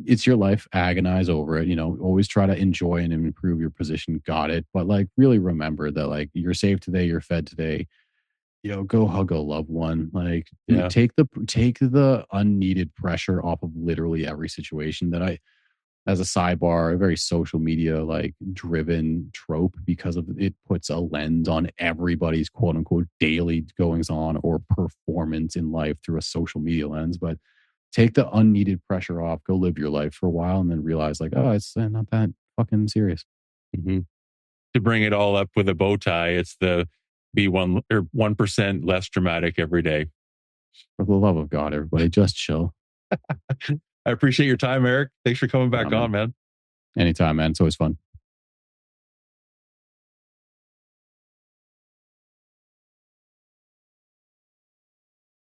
Speaker 2: it's your life, agonize over it, always try to enjoy and improve your position, got it, but like really remember that like you're safe today, you're fed today, go hug a loved one, like take the unneeded pressure off of literally every situation. That I, as a sidebar, a very social media like driven trope, because of it puts a lens on everybody's quote unquote daily goings on or performance in life through a social media lens. But take the unneeded pressure off, go live your life for a while, and then realize like, oh, it's not that fucking serious.
Speaker 1: Mm-hmm. To bring it all up with a bow tie, it's the be 1% less dramatic every day.
Speaker 2: For the love of God, everybody, just chill.
Speaker 1: I appreciate your time, Eric. Thanks for coming back on, man.
Speaker 2: Anytime, man. It's always fun.